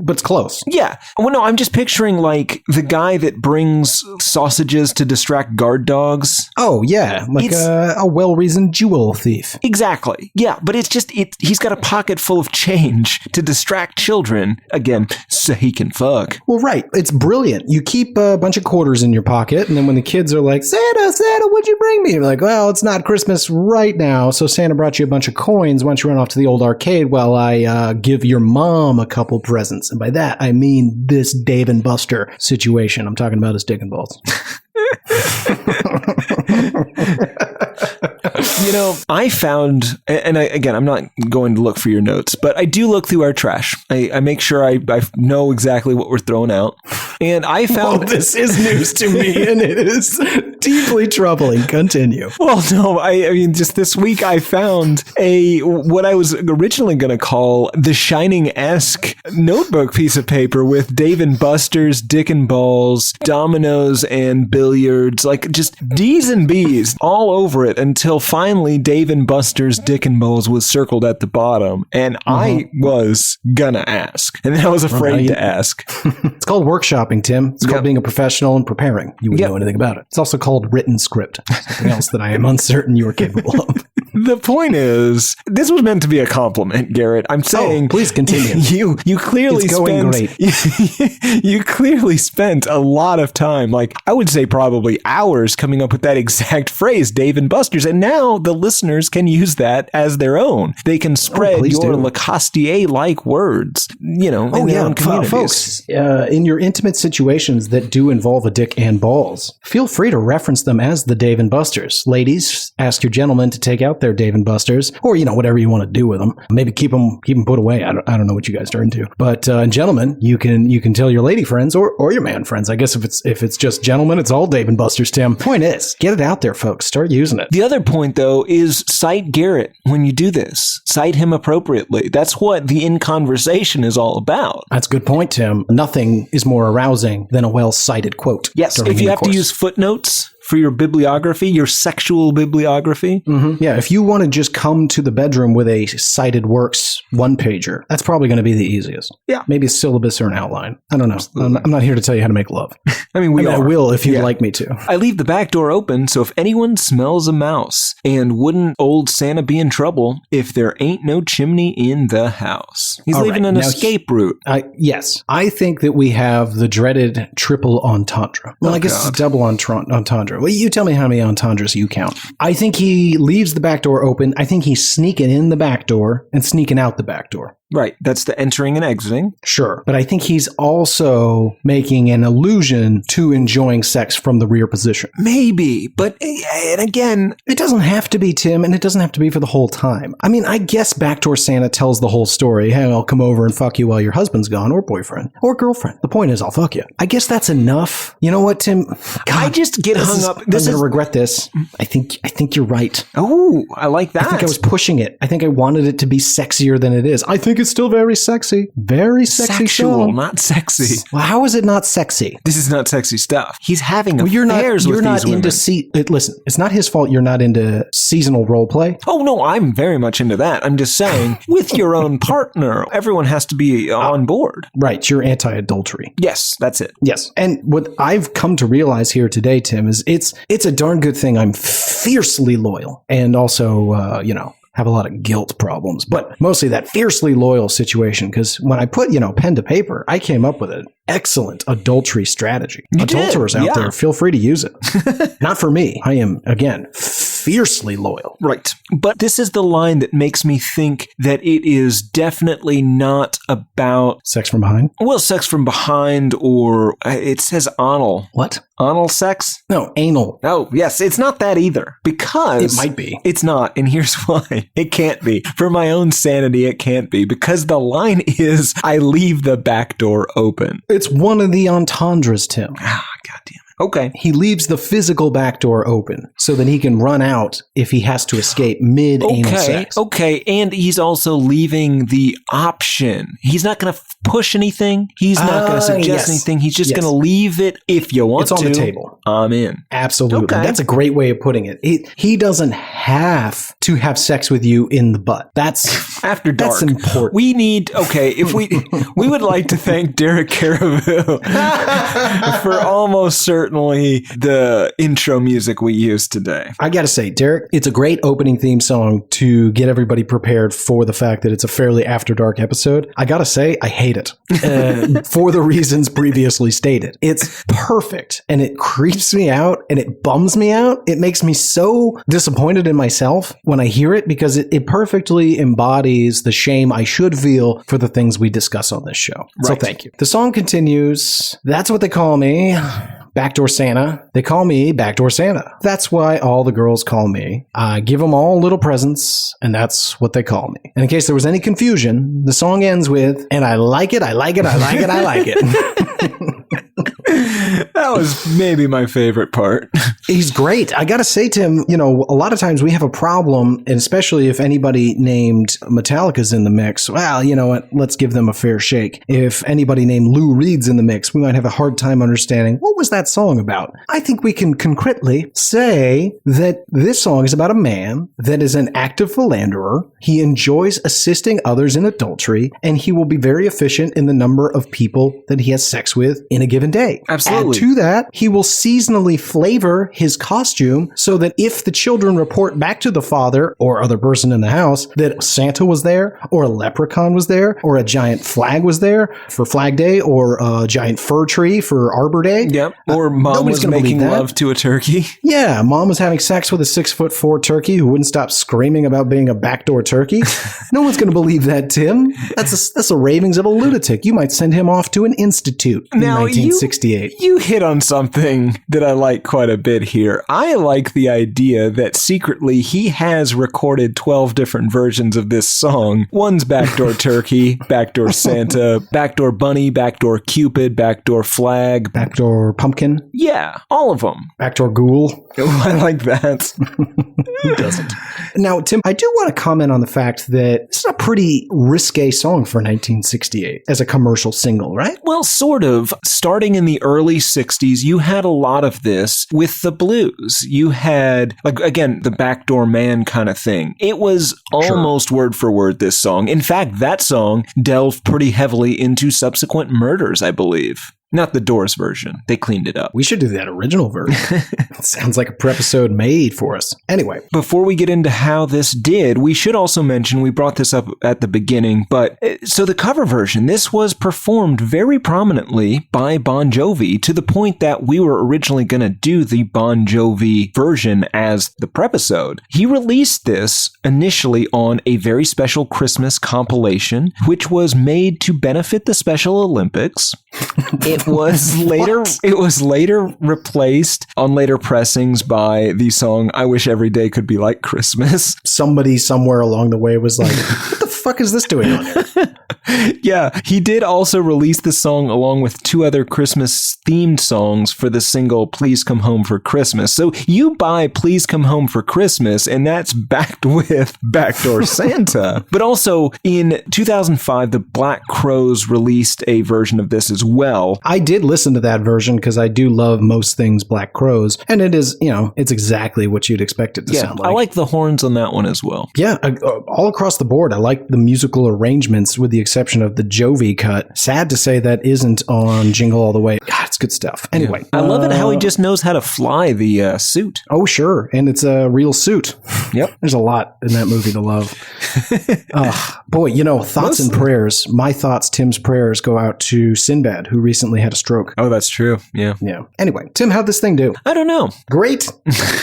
But it's close. Yeah. Well, no, I'm just picturing like the guy that brings sausages to distract guard dogs. Oh, yeah. Like a well-reasoned jewel thief. Exactly. Yeah. But it's just, he's got a pocket full of change to distract children, again, so he can fuck. Well, right. It's brilliant. You keep a bunch of quarters in your pocket, and then when the kids are like, Santa, what'd you bring me? You're like, well, it's not Christmas right now, so Santa brought you a bunch of coins. Why don't you run off to the old arcade while I give your mom a couple presents? And by that, I mean this Dave and Buster situation. I'm talking about his dick and balls. I found, and again, I'm not going to look for your notes, but I do look through our trash. I make sure I know exactly what we're throwing out. And I found... this is news to me, and it is deeply troubling. Continue. Well, no, I mean, just this week I found what I was originally going to call the Shining-esque notebook piece of paper with Dave and Buster's, Dick and Balls, dominoes, and billiards, like just D's and B's all over it until finally Dave and Buster's, Dick and Balls was circled at the bottom. And I was gonna ask. And then I was afraid to ask. It's called workshopping, Tim. It's called being a professional and preparing. You wouldn't know anything about it. It's also called written script. Something else that I am uncertain you are capable of. The point is, this was meant to be a compliment, Garrett. I'm saying, please continue. You clearly it's going great. You clearly spent a lot of time, like I would say probably hours, coming up with that exact phrase, Dave and Buster's, and now the listeners can use that as their own. They can spread your Lacostier-like words, in their own communities. Folks, in your intimate situations that do involve a dick and balls, feel free to reference them as the Dave and Buster's. Ladies, ask your gentlemen to take out their Dave and Buster's, or whatever you want to do with them. Maybe keep them put away. I don't know what you guys are into, but gentlemen, you can tell your lady friends or your man friends. I guess if it's just gentlemen, it's all Dave and Buster's. Tim, point is, get it out there, folks. Start using it. The other point, though, is cite Garrett when you do this. Cite him appropriately. That's what the In Conversation is all about. That's a good point, Tim. Nothing is more arousing than a well-cited quote. Yes, if you have to use footnotes for your bibliography, your sexual bibliography. Mm-hmm. Yeah, if you want to just come to the bedroom with a cited works one-pager, that's probably going to be the easiest. Yeah. Maybe a syllabus or an outline. I don't know. I'm not here to tell you how to make love. I will if you'd like me to. I leave the back door open, so if anyone smells a mouse, and wouldn't old Santa be in trouble if there ain't no chimney in the house? He's leaving an escape route. Yes. I think that we have the dreaded triple entendre. Well, I guess it's double entendre. Well, you tell me how many entendres you count. I think he leaves the back door open. I think he's sneaking in the back door and sneaking out the back door. Right. That's the entering and exiting. Sure. But I think he's also making an allusion to enjoying sex from the rear position. Maybe. But, and again, it doesn't have to be, Tim, and it doesn't have to be for the whole time. I mean, I guess Backdoor Santa tells the whole story. Hey, I'll come over and fuck you while your husband's gone, or boyfriend, or girlfriend. The point is, I'll fuck you. I guess that's enough. You know what, Tim? God, I just get hung up. I'm going to regret this. I think you're right. Oh, I like that. I think I was pushing it. I think I wanted it to be sexier than it is. I think think it's still very sexy. Very sexy Sexual, song. not sexy. Well, how is it not sexy? This is not sexy stuff. He's having affairs You're with not these women. listen, it's not his fault you're not into seasonal role play. Oh, no, I'm very much into that. I'm just saying, with your own partner, everyone has to be on board. Right, you're anti-adultery. Yes, that's it. Yes. And what I've come to realize here today, Tim, is it's a darn good thing I'm fiercely loyal and also, have a lot of guilt problems, but mostly that fiercely loyal situation. Because when I put, pen to paper, I came up with an excellent adultery strategy. You Adulterers did, out yeah. there, feel free to use it. Not for me. I am, again, fiercely loyal. Right. But this is the line that makes me think that it is definitely not about, Sex from behind? well, sex from behind, or it says anal. What? Anal sex? No, anal. Oh, yes. It's not that either. Because It might be. It's not. And here's why. It can't be. For my own sanity, it can't be. Because the line is, I leave the back door open. It's one of the entendres, Tim. Ah, God damn it. Okay. He leaves the physical back door open so that he can run out if he has to escape mid-anal sex. Okay. And he's also leaving the option. He's not going to push anything. He's not going to suggest yes. anything. He's just Yes. going to leave it if you want It's to. on the table. I'm in. Absolutely. Okay. That's a great way of putting it. He doesn't have to have sex with you in the butt. That's After dark. That's important. We need, if we would like to thank Derek Caribou for almost certainly the intro music we used today. I got to say, Derek, it's a great opening theme song to get everybody prepared for the fact that it's a fairly after dark episode. I got to say, I hate it for the reasons previously stated. It's perfect and it creeps me out and it bums me out. It makes me so disappointed in myself when I hear it because it perfectly embodies the shame I should feel for the things we discuss on this show. So Right. thank you. The song continues. That's what they call me. Backdoor Santa. They call me Backdoor Santa. That's why all the girls call me. I give them all little presents, and that's what they call me. And in case there was any confusion, the song ends with, and I like it, I like it, I like it, I like it. That was maybe my favorite part. He's great. I got to say, Tim, a lot of times we have a problem, and especially if anybody named Metallica's in the mix, well, you know what? Let's give them a fair shake. If anybody named Lou Reed's in the mix, we might have a hard time understanding what was that song about. I think we can concretely say that this song is about a man that is an active philanderer. He enjoys assisting others in adultery, and he will be very efficient in the number of people that he has sex with in a given day. Absolutely. Add to that, he will seasonally flavor his costume so that if the children report back to the father or other person in the house that Santa was there, or a leprechaun was there, or a giant flag was there for Flag Day, or a giant fir tree for Arbor Day. Yep. Or mom nobody's was gonna making believe that. love to a turkey. Yeah, mom was having sex with a 6'4" turkey who wouldn't stop screaming about being a backdoor turkey. No one's going to believe that, Tim. That's the ravings of a lunatic. You might send him off to an institute in Now, 1968. You hit on something that I like quite a bit here. I like the idea that secretly he has recorded 12 different versions of this song. One's Backdoor Turkey, Backdoor Santa, Backdoor Bunny, Backdoor Cupid, Backdoor Flag. Backdoor pumpkin, Yeah, all of them. backdoor ghoul. I like that. Who doesn't? Now, Tim, I do want to comment on the fact that it's a pretty risque song for 1968 as a commercial single, right? Well, sort of. Starting in the early 60s, you had a lot of this with the blues. You had, again, the backdoor man kind of thing. It was almost word for word this song. In fact, that song delved pretty heavily into subsequent murders, I believe. Not the Doors version. They cleaned it up. We should do that original version. It sounds like a Prepisode made for us. Anyway, Before we get into how this did, we should also mention, we brought this up at the beginning, but so the cover version, this was performed very prominently by Bon Jovi to the point that we were originally going to do the Bon Jovi version as the Prepisode. He released this initially on a very special Christmas compilation, which was made to benefit the Special Olympics. It was later replaced on later pressings by the song I Wish Every Day Could Be Like Christmas. somebody somewhere along the way was like, what the fuck is this doing on here? Yeah, he did also release the song along with 2 other Christmas-themed songs for the single Please Come Home for Christmas. So you buy Please Come Home for Christmas, and that's backed with Backdoor Santa. But also, in 2005, the Black Crowes released a version of this as well. I did listen to that version because I do love most things Black Crowes, and it is, it's exactly what you'd expect it to sound like. I like the horns on that one as well. Yeah, all across the board. I like the musical arrangements with the exception of the Jovi cut. Sad to say that isn't on Jingle All the Way. God, it's good stuff. Anyway. I love it how he just knows how to fly the suit. Oh, sure. And it's a real suit. Yep. There's a lot in that movie to love. Boy, thoughts and prayers. My thoughts, Tim's prayers, go out to Sinbad, who recently had a stroke. Oh, that's true. Yeah. Anyway, Tim, how'd this thing do? I don't know. Great.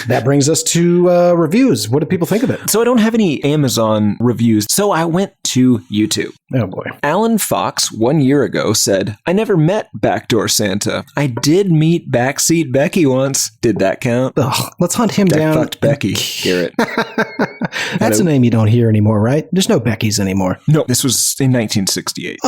That brings us to reviews. What do people think of it? So I don't have any Amazon reviews, so I went to YouTube. Oh, boy. Alan Fox 1 year ago said, I never met Backdoor Santa. I did meet Backseat Becky once. Did that count? Ugh, let's hunt him down. Fucked Becky. Garrett. That's a name you don't hear anymore, right? There's no Beckys anymore. No, this was in 1968.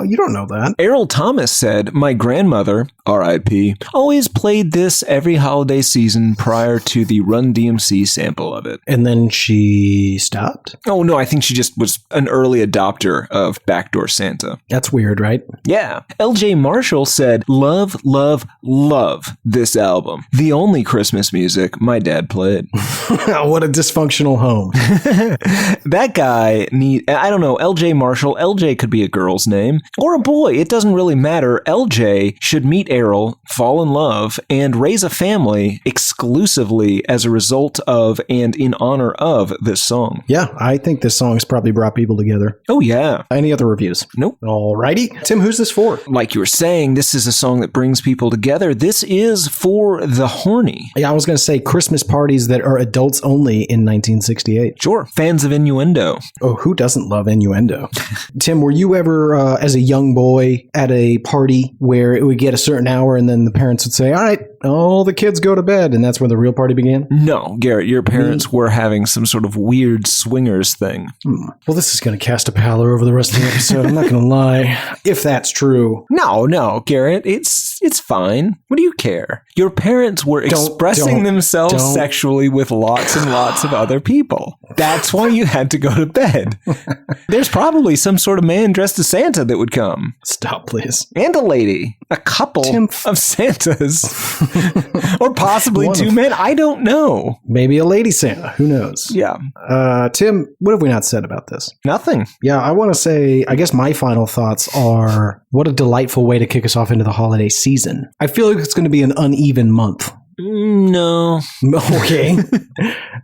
You don't know that. Errol Thomas said, my grandmother, R.I.P., always played this every holiday season prior to the Run DMC sample of it. And then she stopped? Oh, no, I think she just was an early adopter of Backdoor Santa. That's weird, right? Yeah. L.J. Marshall said, love, love, love this album. The only Christmas music my dad played. What a dysfunctional home. That guy I don't know, L.J. Marshall. L.J. could be a girl's name or a boy. It doesn't really matter. L.J. should meet Errol, fall in love, and raise a family exclusively as a result of and in honor of this song. Yeah, I think this song's probably brought people together. Oh, yeah. Any other reviews? Nope. Alrighty. Tim, who's this for? Like you were saying, this is a song that brings people together. This is for the horny. Yeah, I was going to say Christmas parties that are adults only in 1968. Sure. Fans of innuendo. Oh, who doesn't love innuendo? Tim, were you ever, as a young boy, at a party where it would get a certain hour and then the parents would say, all right, all the kids go to bed, and that's when the real party began? No, Garrett, your parents were having some sort of weird swingers thing. Well, this is going to cast a pallor over the rest of the episode. I'm not going to lie. If that's true. No, Garrett, it's fine. What do you care? Your parents were expressing themselves sexually with lots and lots of other people. That's why you had to go to bed. There's probably some sort of man dressed as Santa that would come. Stop, please. And a lady. A couple of Santas. Or possibly two men. I don't know. Maybe a lady Santa. Who knows? Yeah. Tim, what have we not said about this? Nothing. Yeah, I want to say, I guess my final thoughts are, what a delightful way to kick us off into the holiday season. I feel like it's going to be an uneven month. No. Okay.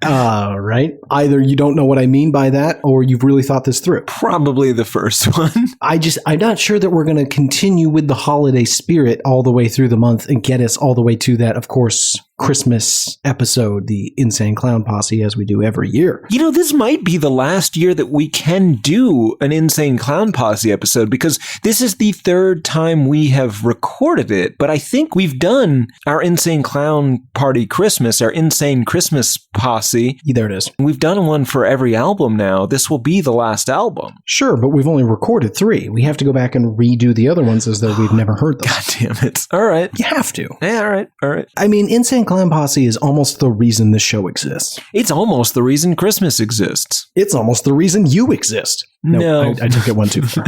Right. Either you don't know what I mean by that, or you've really thought this through. Probably the first one. I'm not sure that we're going to continue with the holiday spirit all the way through the month and get us all the way to that, of course, Christmas episode, the Insane Clown Posse, as we do every year. This might be the last year that we can do an Insane Clown Posse episode, because this is the third time we have recorded it, but I think we've done our Insane Clown Party Christmas, our Insane Christmas Posse. There it is. We've done one for every album now. This will be the last album. Sure, but we've only recorded 3. We have to go back and redo the other ones as though we've never heard them. God damn it. All right. You have to. Yeah, all right. I mean, Insane Clown Posse is almost the reason this show exists. It's almost the reason Christmas exists. It's almost the reason you exist. No. I took it one too far.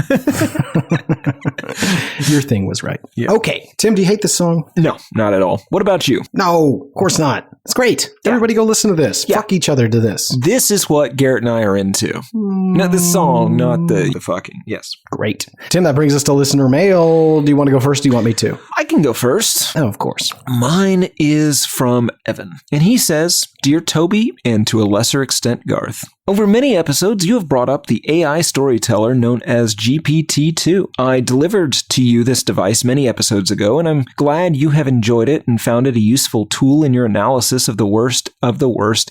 Your thing was right. Yeah. Okay. Tim, do you hate this song? No, not at all. What about you? No, of course not. It's great. Yeah. Everybody go listen to this. Yeah. Fuck each other to this. This is what Garrett and I are into. Not the song, not the fucking. Yes. Great. Tim, that brings us to listener mail. Do you want to go first? Do you want me to? I can go first. Oh, of course. Mine is from Evan. And he says, Dear Toby, and to a lesser extent, Garth, over many episodes, you have brought up the AI storyteller known as GPT-2. I delivered to you this device many episodes ago, and I'm glad you have enjoyed it and found it a useful tool in your analysis of the worst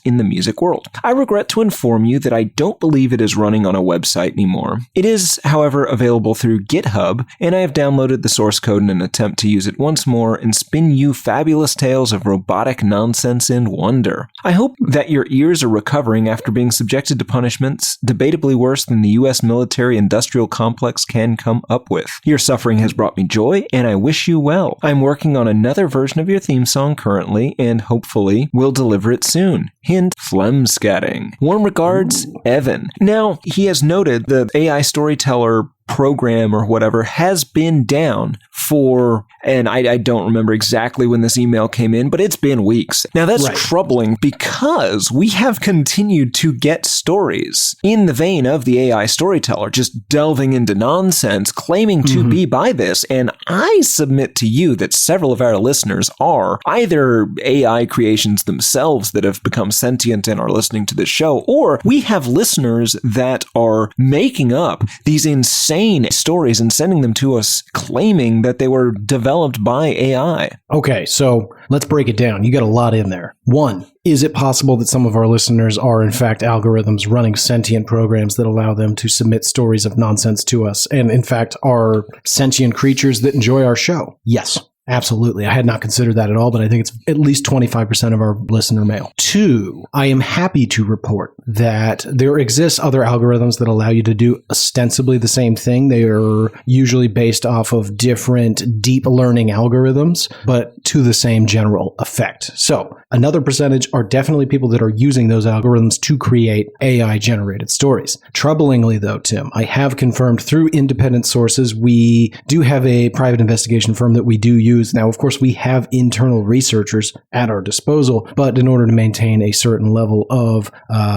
in the music world. I regret to inform you that I don't believe it is running on a website anymore. It is, however, available through GitHub, and I have downloaded the source code in an attempt to use it once more and spin you fabulous tales of robotic nonsense and wonder. I hope that your ears are recovering after being subjected to punishments debatably worse than the U.S. military-industrial complex can come up with. Your suffering has brought me joy, and I wish you well. I'm working on another version of your theme song currently, and hopefully will deliver it soon. Hint, phlegm scatting. Warm regards, Evan. Now, he has noted the AI storyteller program or whatever has been down for, and I don't remember exactly when this email came in, but it's been weeks. Now that's troubling because we have continued to get stories in the vein of the AI storyteller, just delving into nonsense, claiming to be by this. And I submit to you that several of our listeners are either AI creations themselves that have become sentient and are listening to this show, or we have listeners that are making up these insane stories and sending them to us claiming that they were developed by AI. Okay, so let's break it down. You got a lot in there. One, is it possible that some of our listeners are in fact algorithms running sentient programs that allow them to submit stories of nonsense to us and in fact are sentient creatures that enjoy our show? Yes. Absolutely. I had not considered that at all, but I think it's at least 25% of our listener mail. Two, I am happy to report that there exists other algorithms that allow you to do ostensibly the same thing. They are usually based off of different deep learning algorithms, but to the same general effect. So another percentage are definitely people that are using those algorithms to create AI generated stories. Troublingly though, Tim, I have confirmed through independent sources, we do have a private investigation firm that we do use. Now, of course, we have internal researchers at our disposal, but in order to maintain a certain level of,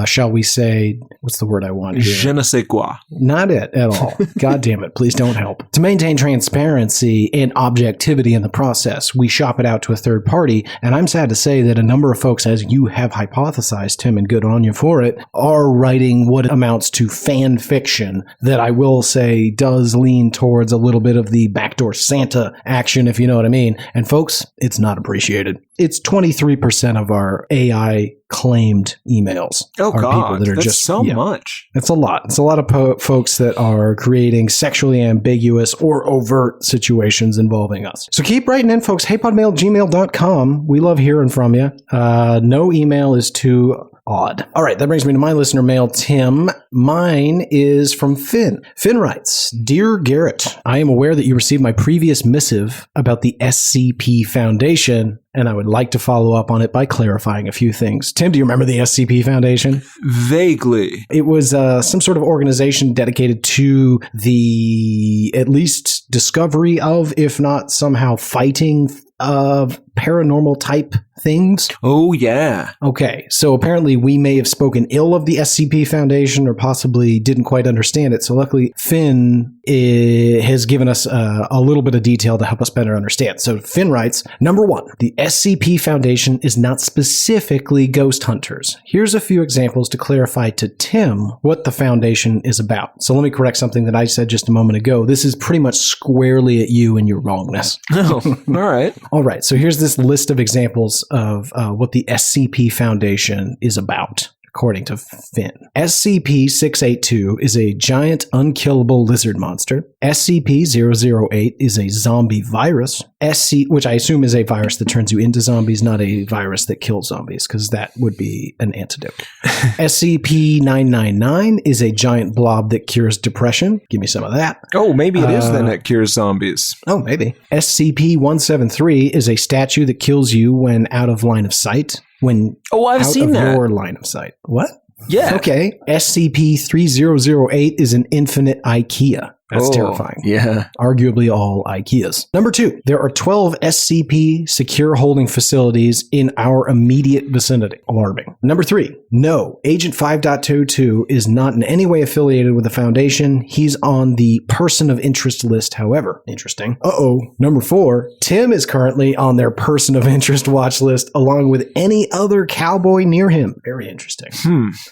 shall we say, what's the word I want here? Je ne sais quoi. Not it at all. God damn it. Please don't help. To maintain transparency and objectivity in the process, we shop it out to a third party. And I'm sad to say that a number of folks, as you have hypothesized, Tim, and good on you for it, are writing what amounts to fan fiction that I will say does lean towards a little bit of the backdoor Santa action, if you know what I mean. And folks, it's not appreciated. It's 23% of our AI claimed emails. Oh, are God, people that are that's just so much. It's a lot. It's a lot of folks that are creating sexually ambiguous or overt situations involving us. So keep writing in, folks. HatePodMail@gmail.com. We love hearing from you. No email is too odd. All right, that brings me to my listener mail, Tim. Mine is from Finn. Finn writes, Dear Garrett, I am aware that you received my previous missive about the SCP Foundation, and I would like to follow up on it by clarifying a few things. Tim, do you remember the SCP Foundation? Vaguely. It was some sort of organization dedicated to the at least discovery of, if not somehow fighting of paranormal type things. Oh, yeah. Okay, so apparently we may have spoken ill of the SCP Foundation or possibly didn't quite understand it. So luckily, Finn has given us a little bit of detail to help us better understand. So Finn writes, Number 1, the SCP Foundation is not specifically ghost hunters. Here's a few examples to clarify to Tim what the Foundation is about. So let me correct something that I said just a moment ago. This is pretty much squarely at you and your wrongness. Oh, all right. All right, so here's this list of examples of what the SCP Foundation is about, according to Finn. SCP-682 is a giant unkillable lizard monster. SCP-008 is a zombie virus. Which I assume is a virus that turns you into zombies, not a virus that kills zombies, because that would be an antidote. SCP-999 is a giant blob that cures depression. Give me some of that. Oh, maybe it is then that cures zombies. Oh, maybe. SCP-173 is a statue that kills you when out of line of sight. I've seen that. Your line of sight. What? Yeah. Okay. SCP-3008 is an infinite IKEA. That's terrifying. Yeah. Arguably all IKEAs. Number 2, there are 12 SCP secure holding facilities in our immediate vicinity. Alarming. Number 3, no, Agent 5.22 is not in any way affiliated with the Foundation. He's on the person of interest list, however. Interesting. Number 4, Tim is currently on their person of interest watch list along with any other cowboy near him. Very interesting.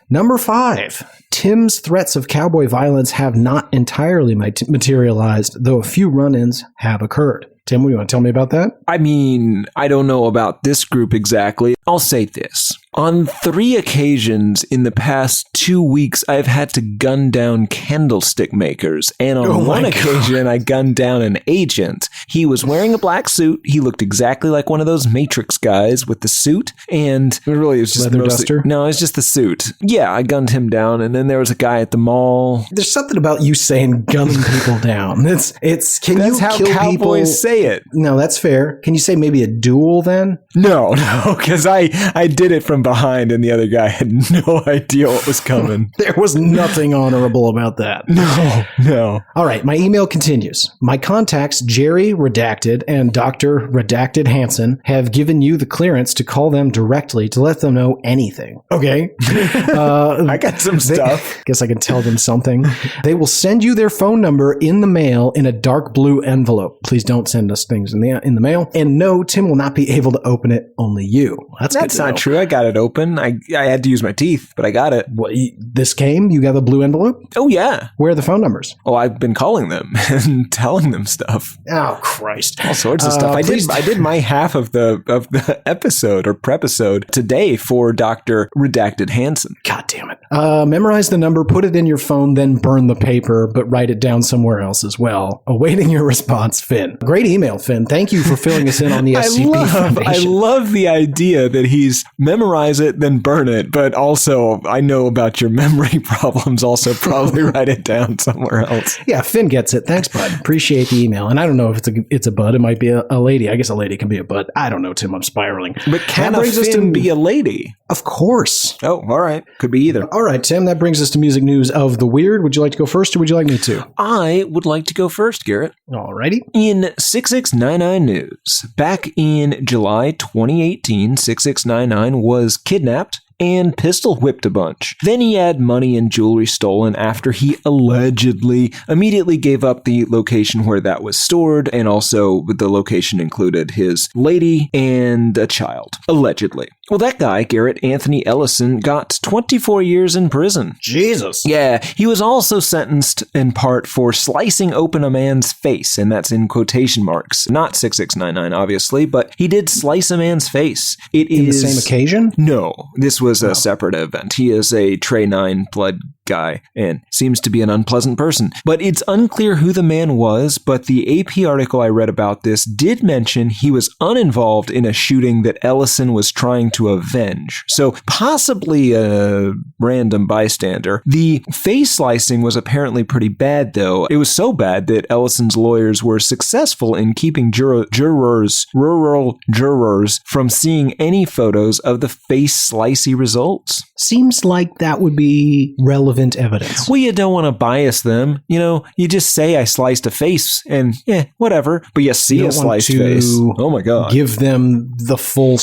Number 5, Tim's threats of cowboy violence have not entirely materialized, though a few run-ins have occurred. Tim, what do you want to tell me about that? I mean, I don't know about this group exactly. I'll say this. On 3 occasions in the past 2 weeks, I've had to gun down candlestick makers. And on one occasion, I gunned down an agent. He was wearing a black suit. He looked exactly like one of those Matrix guys with the suit. And really, it was just leather duster? No, it was just the suit. Yeah, I gunned him down. And then there was a guy at the mall. There's something about you saying gunning people down. That's how cowboys say it. No, that's fair. Can you say maybe a duel then? No, because I did it from behind and the other guy had no idea what was coming. There was nothing honorable about that. No. All right, my email continues. My contacts, Jerry Redacted and Dr. Redacted Hansen, have given you the clearance to call them directly to let them know anything. Okay. I got some stuff. Guess I can tell them something. They will send you their phone number in the mail in a dark blue envelope. Please don't send us things in the mail. And no, Tim will not be able to open it. Only you. That's not true. I got it open. I had to use my teeth, but I got it. What, this came? You got the blue envelope? Oh, yeah. Where are the phone numbers? Oh, I've been calling them and telling them stuff. Oh, Christ. All sorts of stuff. I did my half of the episode or prepisode today for Dr. Redacted Hansen. God damn it. Memorize the number, put it in your phone, then burn the paper, but write it down somewhere else as well. Awaiting your response, Finn. Great email, Finn. Thank you for filling us in on the SCP Foundation. I love the idea that he's memorize it, then burn it, but also I know about your memory problems, also probably write it down somewhere else. Yeah, Finn gets it. Thanks, bud. Appreciate the email. And I don't know if it's a bud. It might be a lady. I guess a lady can be a bud. I don't know, Tim. I'm spiraling. But can a Finn be a lady? Of course. Oh, all right. Could be either. All right, Tim. That brings us to music news of the weird. Would you like to go first or would you like me to? I would like to go first, Garrett. All righty. In 6699 news, back in July 2018, 6699 was kidnapped and pistol whipped a bunch. Then he had money and jewelry stolen after he allegedly immediately gave up the location where that was stored, and also the location included his lady and a child, allegedly. Well, that guy, Garrett Anthony Ellison, got 24 years in prison. Jesus. Yeah, he was also sentenced in part for slicing open a man's face, and that's in quotation marks. Not 6699, obviously, but he did slice a man's face. In the same occasion? No, this was a separate event. He is a Trey 9 blood guy and seems to be an unpleasant person. But it's unclear who the man was, but the AP article I read about this did mention he was uninvolved in a shooting that Ellison was trying to avenge. So possibly a random bystander. The face slicing was apparently pretty bad, though. It was so bad that Ellison's lawyers were successful in keeping rural jurors from seeing any photos of the face slicey results. Seems like that would be relevant evidence. Well, you don't want to bias them. You know, you just say I sliced a face and whatever, but you see a sliced face. Oh my God. Give them the full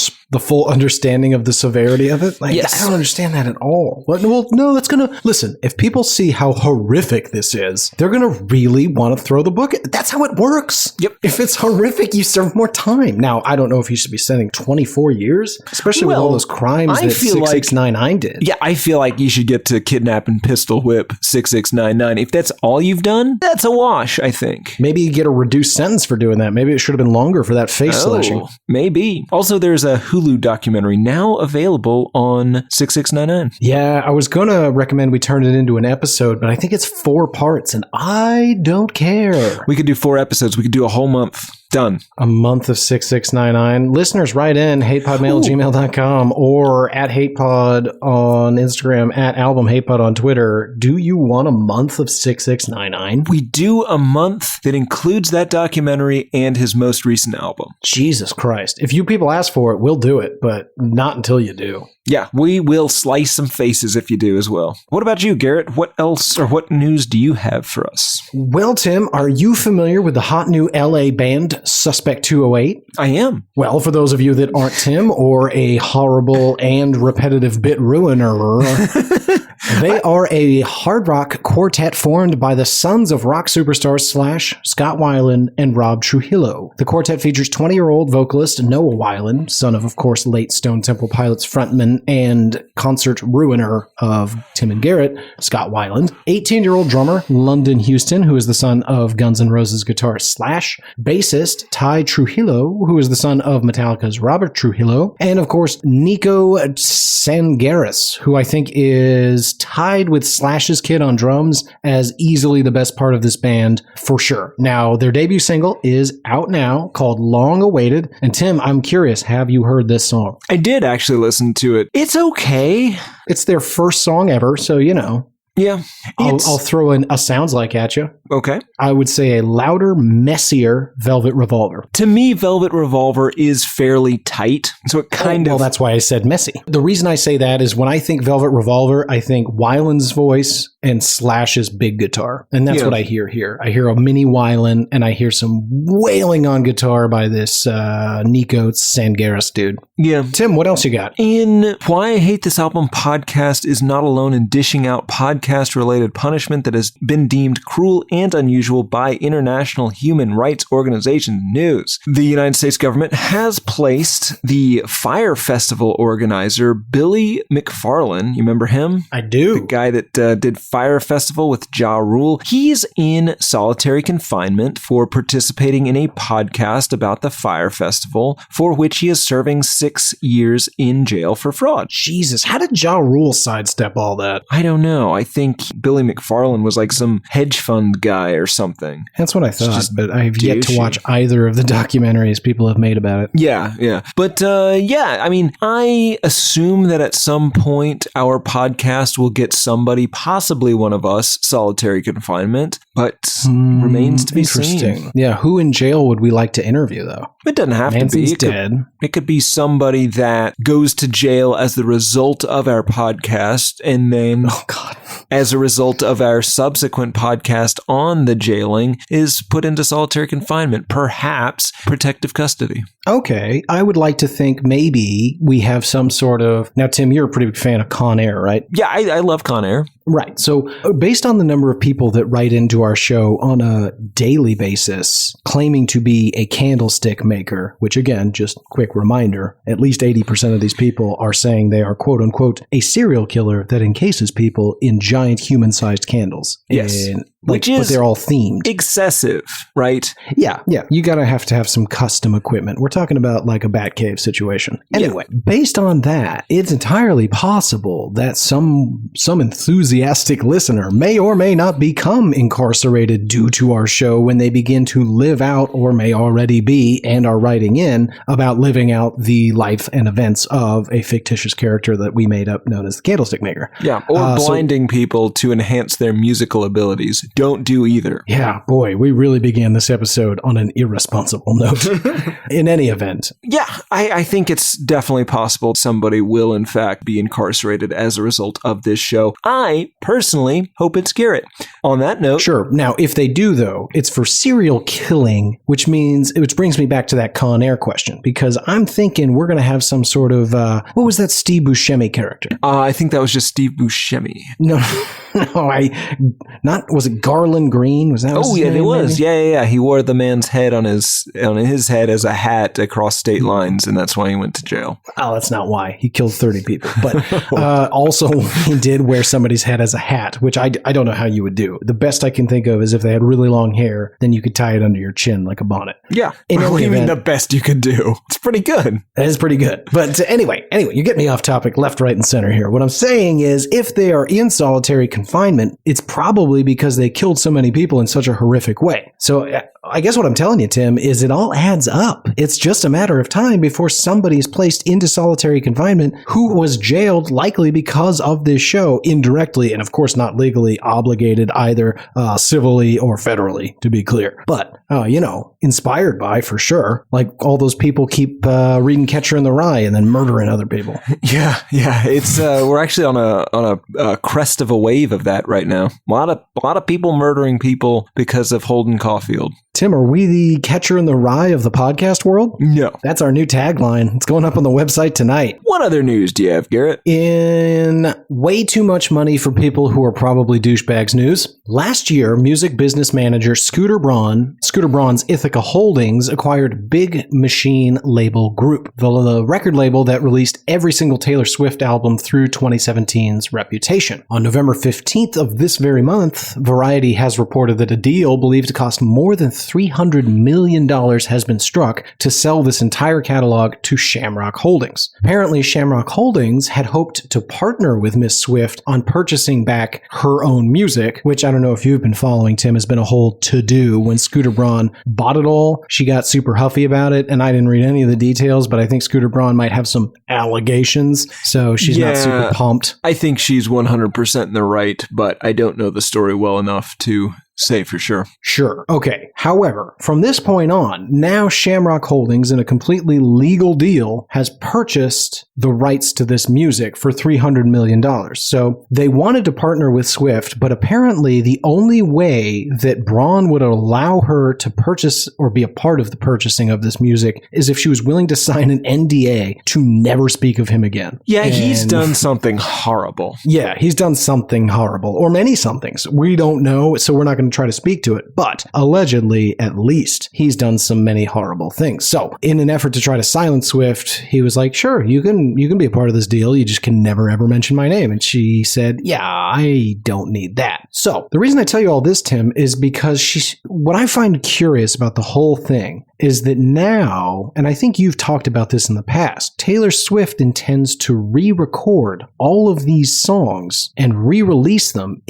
understanding of the severity of it. Like, yes. I don't understand that at all. Well, no, that's going to listen. If people see how horrific this is, they're going to really want to throw the book. That's how it works. Yep. If it's horrific, you serve more time. Now, I don't know if you should be spending 24 years, especially with all those crimes that 6699 did. Yeah, I feel like you should get to kidnap and pistol whip 6699. If that's all you've done, that's a wash, I think. Maybe you get a reduced sentence for doing that. Maybe it should have been longer for that face slashing. Maybe. Also, there's a Hulu documentary now available on 6699. Yeah, I was going to recommend we turn it into an episode, but I think it's 4 parts, and I don't care. We could do 4 episodes. We could do a whole month. Done. A month of 6699. Listeners, write in hatepodmail@gmail.com or at hatepod on Instagram, at album hatepod on Twitter. Do you want a month of 6699? We do a month that includes that documentary and his most recent album. Jesus Christ. If you people ask for it, we'll do it, but not until you do. Yeah, we will slice some faces if you do as well. What about you, Garrett? What else or what news do you have for us? Well, Tim, are you familiar with the hot new LA band Suspect 208? I am. Well, for those of you that aren't Tim or a horrible and repetitive bit ruiner, They are a hard rock quartet formed by the sons of rock superstars Slash, Scott Weiland, and Rob Trujillo. The quartet features 20-year-old vocalist Noah Weiland, son of course, late Stone Temple Pilots frontman and concert ruiner of Tim and Garrett, Scott Weiland. 18-year-old drummer London Houston, who is the son of Guns N' Roses guitarist Slash. Bassist Ty Trujillo, who is the son of Metallica's Robert Trujillo. And of course, Nico Sangaris, who I think is tied with Slash's kid on drums as easily the best part of this band for sure. Now, their debut single is out now called Long Awaited. And Tim, I'm curious, have you heard this song? I did actually listen to it. It's okay. It's their first song ever, so you know. Yeah. I'll throw in a sounds like at you. Okay. I would say a louder, messier Velvet Revolver. To me, Velvet Revolver is fairly tight. So it kind of... Well, that's why I said messy. The reason I say that is when I think Velvet Revolver, I think Weiland's voice and Slash's big guitar. And that's what I hear here. I hear a mini Weiland and I hear some wailing on guitar by this Nico Sangaris dude. Yeah. Tim, what else you got? In Why I Hate This Album podcast is not alone in dishing out podcast-related punishment that has been deemed cruel and unusual by international human rights organization news. The United States government has placed the Fire Festival organizer, Billy McFarlane. You remember him? I do. The guy that did Fire Festival with Ja Rule. He's in solitary confinement for participating in a podcast about the Fire Festival, for which he is serving 6 years in jail for fraud. Jesus, how did Ja Rule sidestep all that? I don't know. I think Billy McFarlane was like some hedge fund guy or something. That's what I thought, but I've yet to douchey. watch either of the documentaries people have made about it. Yeah. But I mean, I assume that at some point our podcast will get somebody, possibly one of us, solitary confinement, but remains to be seen. Yeah, who in jail would we like to interview, though? It doesn't have Manson's to be. dead. It could be somebody that goes to jail as the result of our podcast, and then as a result of our subsequent podcast on the jailing is put into solitary confinement, perhaps protective custody. Okay, I would like to think maybe we have some sort of... Now, Tim, you're a pretty big fan of Con Air, right? Yeah, I love Con Air. Right. So based on the number of people that write into our show on a daily basis, claiming to be a candlestick maker, which again, just quick reminder, at least 80% of these people are saying they are quote unquote a serial killer that encases people in giant human-sized candles. Yes. And, which is but they're all themed. Excessive, right? Yeah. You gotta have to have some custom equipment. We're talking about like a Batcave situation. Anyway, based on that, it's entirely possible that some enthusiastic listener may or may not become incarcerated due to our show when they begin to live out, or may already be and are writing in about living out the life and events of a fictitious character that we made up known as the Candlestick Maker. Yeah, or blinding people to enhance their musical abilities. Don't do either. Yeah, boy, we really began this episode on an irresponsible note. In any event. Yeah, I think it's definitely possible somebody will, in fact, be incarcerated as a result of this show. I personally hope it's Garrett. On that note... Sure. Now, if they do, though, it's for serial killing, which brings me back to that Con Air question, because I'm thinking we're going to have some sort of... what was that Steve Buscemi character? I think that was just Steve Buscemi. No, was it Garland Green? Was that? It was. Maybe? Yeah. He wore the man's head on his head as a hat across state lines, and that's why he went to jail. Oh, that's not why. He killed 30 people. But also he did wear somebody's head as a hat, which I don't know how you would do. The best I can think of is if they had really long hair, then you could tie it under your chin like a bonnet. Yeah. What do you mean the best you could do? It's pretty good. That is pretty good. But anyway, you get me off topic left, right, and center here. What I'm saying is if they are in solitary confinement, it's probably because they killed so many people in such a horrific way. So I guess what I'm telling you, Tim, is it all adds up. It's just a matter of time before somebody is placed into solitary confinement who was jailed likely because of this show indirectly, and of course not legally obligated either civilly or federally, to be clear. But, inspired by, for sure. Like all those people keep reading Catcher in the Rye and then murdering other people. Yeah. It's we're actually on a crest of a wave of that right now. A lot of people murdering people because of Holden Caulfield. Tim, are we the catcher in the rye of the podcast world? No. That's our new tagline. It's going up on the website tonight. What other news do you have, Garrett? In way too much money for people who are probably douchebags news, last year, music business manager Scooter Braun's Ithaca Holdings acquired Big Machine Label Group, the record label that released every single Taylor Swift album through 2017's Reputation. On November 15th of this very month, Variety has reported that a deal believed to cost more than $300 million has been struck to sell this entire catalog to Shamrock Holdings. Apparently, Shamrock Holdings had hoped to partner with Miss Swift on purchasing back her own music, which I don't know if you've been following, Tim, has been a whole to-do. When Scooter Braun bought it all, she got super huffy about it, and I didn't read any of the details, but I think Scooter Braun might have some allegations, so she's not super pumped. I think she's 100% in the right, but I don't know the story well enough to say for sure. Sure. Okay. However, from this point on, now Shamrock Holdings, in a completely legal deal, has purchased the rights to this music for $300 million. So they wanted to partner with Swift, but apparently the only way that Braun would allow her to purchase or be a part of the purchasing of this music is if she was willing to sign an NDA to never speak of him again. Yeah, he's done something horrible. Yeah, he's done something horrible, or many somethings. We don't know, so we're not going to try to speak to it, but allegedly, at least, he's done some many horrible things. So, in an effort to try to silence Swift, he was like, sure, you can be a part of this deal, you just can never ever mention my name. And she said, yeah, I don't need that. So, the reason I tell you all this, Tim, is because what I find curious about the whole thing is that now, and I think you've talked about this in the past, Taylor Swift intends to re-record all of these songs and re-release them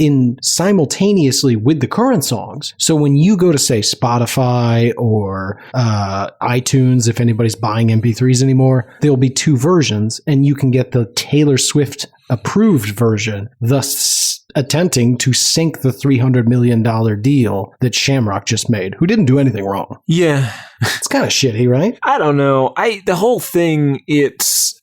simultaneously with the current songs. So when you go to, say, Spotify or iTunes, if anybody's buying MP3s anymore, there'll be two versions, and you can get the Taylor Swift approved version, thus attempting to sink the $300 million deal that Shamrock just made, who didn't do anything wrong. Yeah. It's kind of shitty, right? I don't know. The whole thing,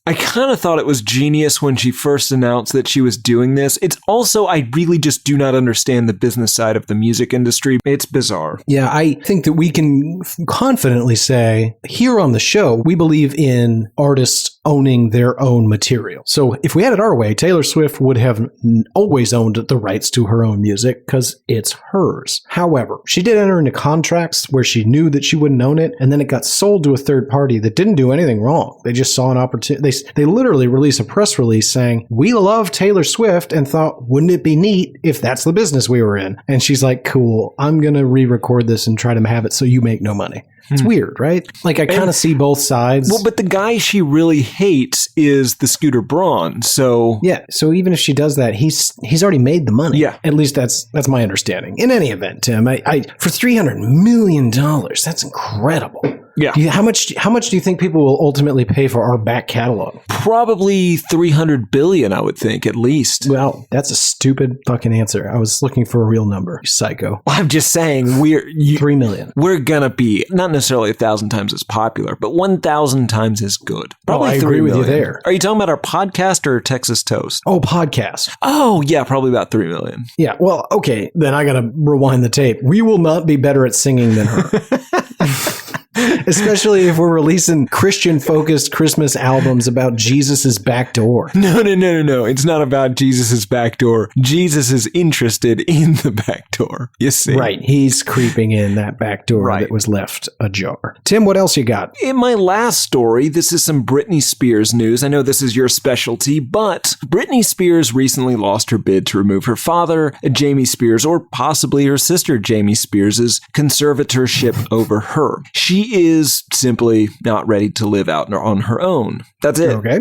I kind of thought it was genius when she first announced that she was doing this. It's also, I really just do not understand the business side of the music industry. It's bizarre. Yeah, I think that we can confidently say here on the show, we believe in artists owning their own material. So if we had it our way, Taylor Swift would have always owned the rights to her own music because it's hers. However, she did enter into contracts where she knew that she wouldn't own it, and then it got sold to a third party that didn't do anything wrong. They just saw an opportunity. They literally released a press release saying, we love Taylor Swift, and thought, wouldn't it be neat if that's the business we were in? And she's like, cool, I'm going to re-record this and try to have it so you make no money. It's weird, right? Like, I kind of see both sides. Well, but the guy she really hates is the Scooter Braun, so... Yeah, so even if she does that, he's already made the money. Yeah. At least that's my understanding. In any event, Tim, I for $300 million, that's incredible. Yeah. How much do you think people will ultimately pay for our back catalog? Probably $300 billion, I would think, at least. Well, that's a stupid fucking answer. I was looking for a real number. You psycho. I'm just saying, $3 million. We're gonna be not necessarily 1,000 times as popular, but 1,000 times as good. Probably I agree with you there. Are you talking about our podcast or Texas Toast? Oh, podcast. Oh, yeah, probably about 3 million. Yeah, well, okay, then I gotta rewind the tape. We will not be better at singing than her. Especially if we're releasing Christian-focused Christmas albums about Jesus' back door. No. It's not about Jesus' back door. Jesus is interested in the back door. You see. Right. He's creeping in that back door that was left ajar. Tim, what else you got? In my last story, this is some Britney Spears news. I know this is your specialty, but Britney Spears recently lost her bid to remove her father, Jamie Spears, or possibly her sister Jamie Spears' conservatorship over her. She is simply not ready to live out on her own. That's it. Okay.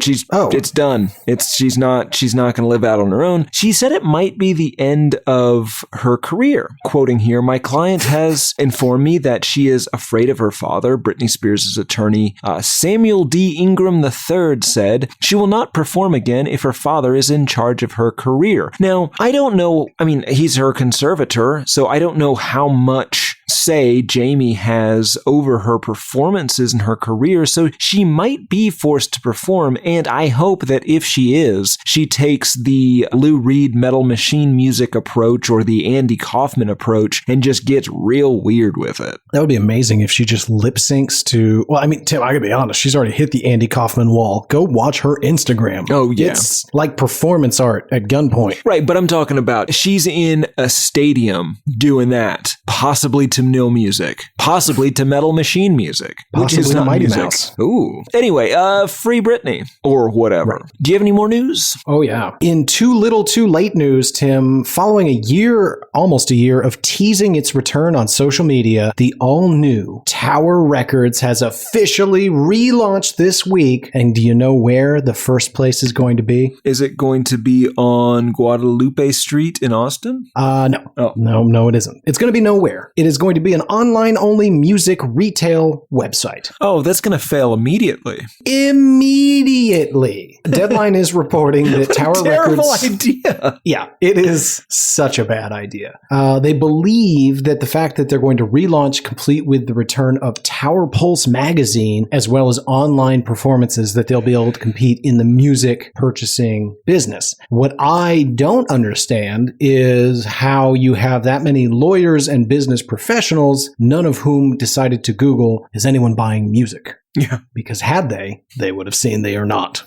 It's done. She's not going to live out on her own. She said it might be the end of her career. Quoting here, my client has informed me that she is afraid of her father. Britney Spears' attorney, Samuel D. Ingram III, said she will not perform again if her father is in charge of her career. Now, I don't know. I mean, he's her conservator, so I don't know how much say Jamie has over her performances in her career, so she might be forced to perform, and I hope that if she is, she takes the Lou Reed Metal Machine music approach or the Andy Kaufman approach and just gets real weird with it. That would be amazing if she just lip syncs to, well, I mean, Tim, I gotta be honest, she's already hit the Andy Kaufman wall. Go watch her Instagram. Oh, yeah. It's like performance art at gunpoint. Right, but I'm talking about she's in a stadium doing that, possibly to nil music, possibly to Metal Machine music, Possibly which is to not Mighty music. Mouse. Ooh. Anyway, free Britney or whatever. Right. Do you have any more news? Oh, yeah. In Too Little Too Late news, Tim, following a year, almost a year, of teasing its return on social media, the all-new Tower Records has officially relaunched this week. And do you know where the first place is going to be? Is it going to be on Guadalupe Street in Austin? No. Oh. No, it isn't. It's going to be nowhere. It is going to be an online-only music retail website. Oh, that's going to fail immediately. Immediately. Deadline is reporting that Tower Terrible Records... idea. Yeah, it is such a bad idea. They believe that the fact that they're going to relaunch complete with the return of Tower Pulse magazine, as well as online performances, that they'll be able to compete in the music purchasing business. What I don't understand is how you have that many lawyers and business professionals, none of whom decided to Google, is anyone buying music? Yeah. Because had they would have seen they are not.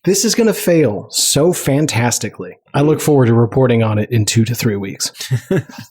This is going to fail so fantastically. I look forward to reporting on it in 2 to 3 weeks.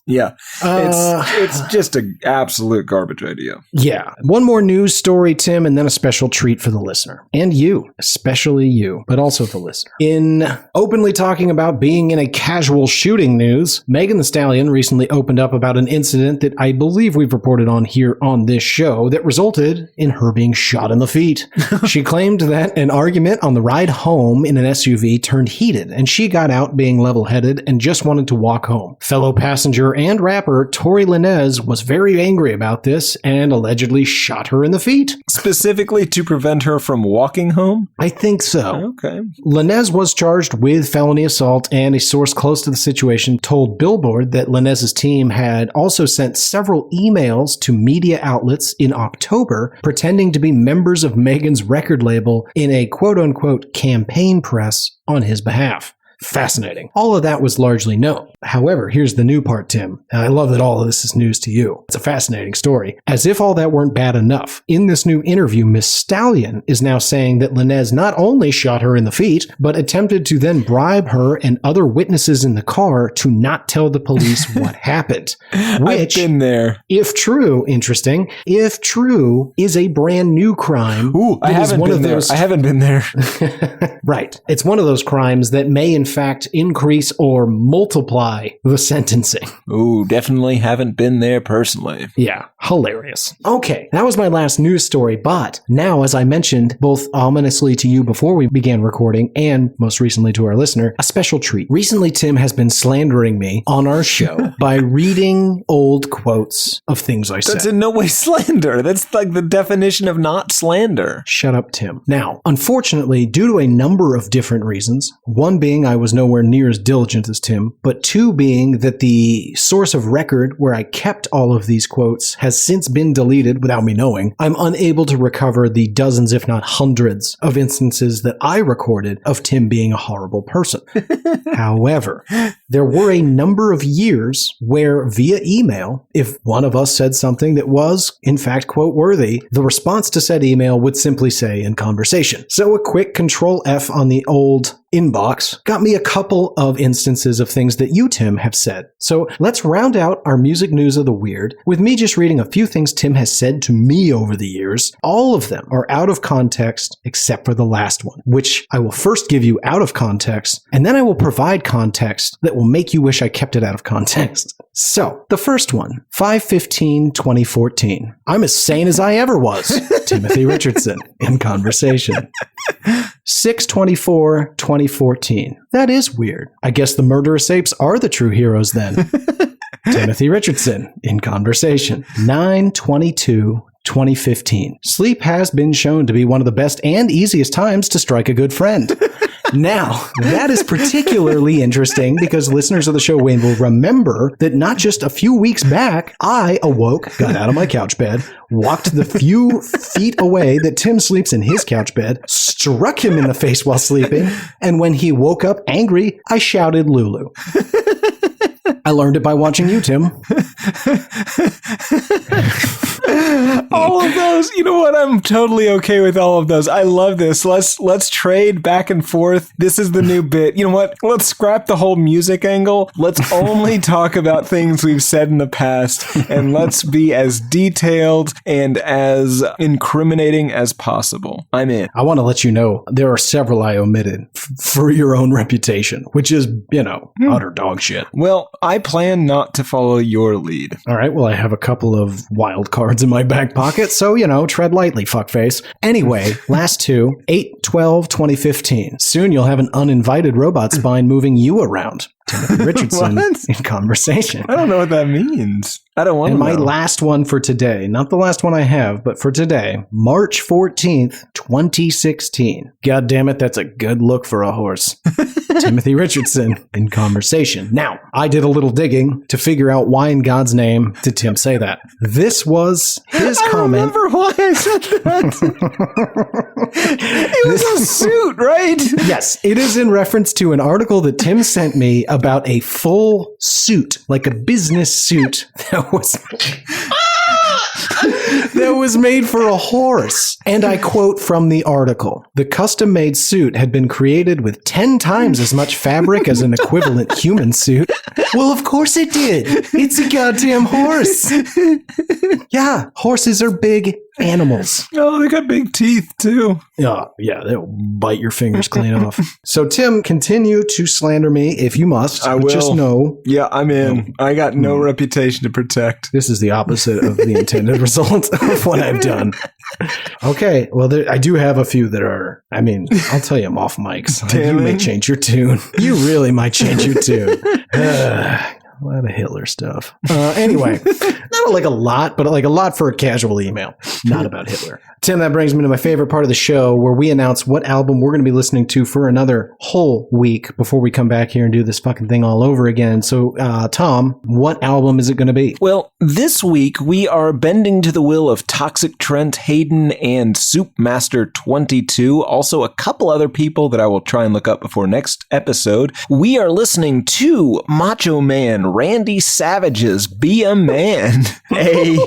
Yeah. It's just an absolute garbage idea. Yeah. One more news story, Tim, and then a special treat for the listener. And you, especially you, but also the listener. In openly talking about being in a casual shooting news, Megan Thee Stallion recently opened up about an incident that I believe we've reported on here on this show that resulted in her being shot in the feet. She claimed that an argument on the ride home in an SUV turned heated, and she got out being level-headed and just wanted to walk home. Fellow passenger and rapper Tory Lanez was very angry about this and allegedly shot her in the feet. Specifically to prevent her from walking home? I think so. Okay. Lanez was charged with felony assault, and a source close to the situation told Billboard that Lanez's team had also sent several emails to media outlets in October pretending to be members of Megan's record label in a quote-unquote campaign press on his behalf. Fascinating. All of that was largely known. However, here's the new part, Tim. And I love that all of this is news to you. It's a fascinating story. As if all that weren't bad enough, in this new interview, Miss Stallion is now saying that Lanez not only shot her in the feet, but attempted to then bribe her and other witnesses in the car to not tell the police what happened. Which, I've been there. if true, interesting, if true, is a brand new crime. Ooh, I haven't been there. I haven't been there. Right. It's one of those crimes that may in fact increase or multiply the sentencing. Ooh, definitely haven't been there personally. Yeah, hilarious. Okay, that was my last news story, but now, as I mentioned, both ominously to you before we began recording and most recently to our listener, a special treat. Recently, Tim has been slandering me on our show by reading old quotes of things I said. That's in no way slander. That's like the definition of not slander. Shut up, Tim. Now, unfortunately, due to a number of different reasons, one being I was nowhere near as diligent as Tim, but two being that the source of record where I kept all of these quotes has since been deleted without me knowing, I'm unable to recover the dozens, if not hundreds, of instances that I recorded of Tim being a horrible person. However, there were a number of years where via email, if one of us said something that was, in fact, quote-worthy, the response to said email would simply say in conversation. So a quick Control F on the old inbox got me a couple of instances of things that you, Tim, have said. So let's round out our music news of the weird with me just reading a few things Tim has said to me over the years. All of them are out of context except for the last one, which I will first give you out of context, and then I will provide context that will make you wish I kept it out of context. So, the first one, 5/15/2014. I'm as sane as I ever was. Timothy Richardson in conversation. 6/24/2014. That is weird. I guess the murderous apes are the true heroes then. Timothy Richardson in conversation. 9/22/2014. 2015. Sleep has been shown to be one of the best and easiest times to strike a good friend. Now, that is particularly interesting because listeners of the show, Wayne, will remember that not just a few weeks back, I awoke, got out of my couch bed, walked the few feet away that Tim sleeps in his couch bed, struck him in the face while sleeping, and when he woke up angry, I shouted Lulu. I learned it by watching you, Tim. All of those, you know what? I'm totally okay with all of those. I love this. Let's trade back and forth. This is the new bit. You know what? Let's scrap the whole music angle. Let's only talk about things we've said in the past, and let's be as detailed and as incriminating as possible. I'm in. I want to let you know there are several I omitted for your own reputation, which is, utter dog shit. Well, I plan not to follow your lead. All right, well, I have a couple of wild cards in my back pocket, so, tread lightly, fuckface. Anyway, last two, 8/12/2015. Soon you'll have an uninvited robot spine moving you around. Timothy Richardson in conversation. I don't know what that means. I don't want to know. And my last one for today, not the last one I have, but for today, March 14th, 2016. God damn it, that's a good look for a horse. Timothy Richardson in conversation. Now, I did a little digging to figure out why in God's name did Tim say that. This was his comment. I remember why I said that. It was a suit, right? Yes, it is in reference to an article that Tim sent me about a full suit, like a business suit that was made for a horse. And I quote from the article, "The custom-made suit had been created with 10 times as much fabric as an equivalent human suit." Well, of course it did. It's a goddamn horse. Yeah, horses are big animals. Oh, they got big teeth, too. Yeah, they'll bite your fingers clean off. So, Tim, continue to slander me if you must. I will. Just know. Yeah, I'm in. I got no reputation to protect. This is the opposite of the intended result of what I've done. Okay, well, I do have a few that are, I'll tell you I'm off mics. You may change your tune. You really might change your tune. A lot of Hitler stuff. Anyway, not like a lot, but like a lot for a casual email. Not about Hitler. Tim, that brings me to my favorite part of the show where we announce what album we're going to be listening to for another whole week before we come back here and do this fucking thing all over again. So, Tom, what album is it going to be? Well, this week we are bending to the will of Toxic Trent Hayden and Soup Master 22. Also, a couple other people that I will try and look up before next episode. We are listening to Macho Man Randy Savage's Be a Man, a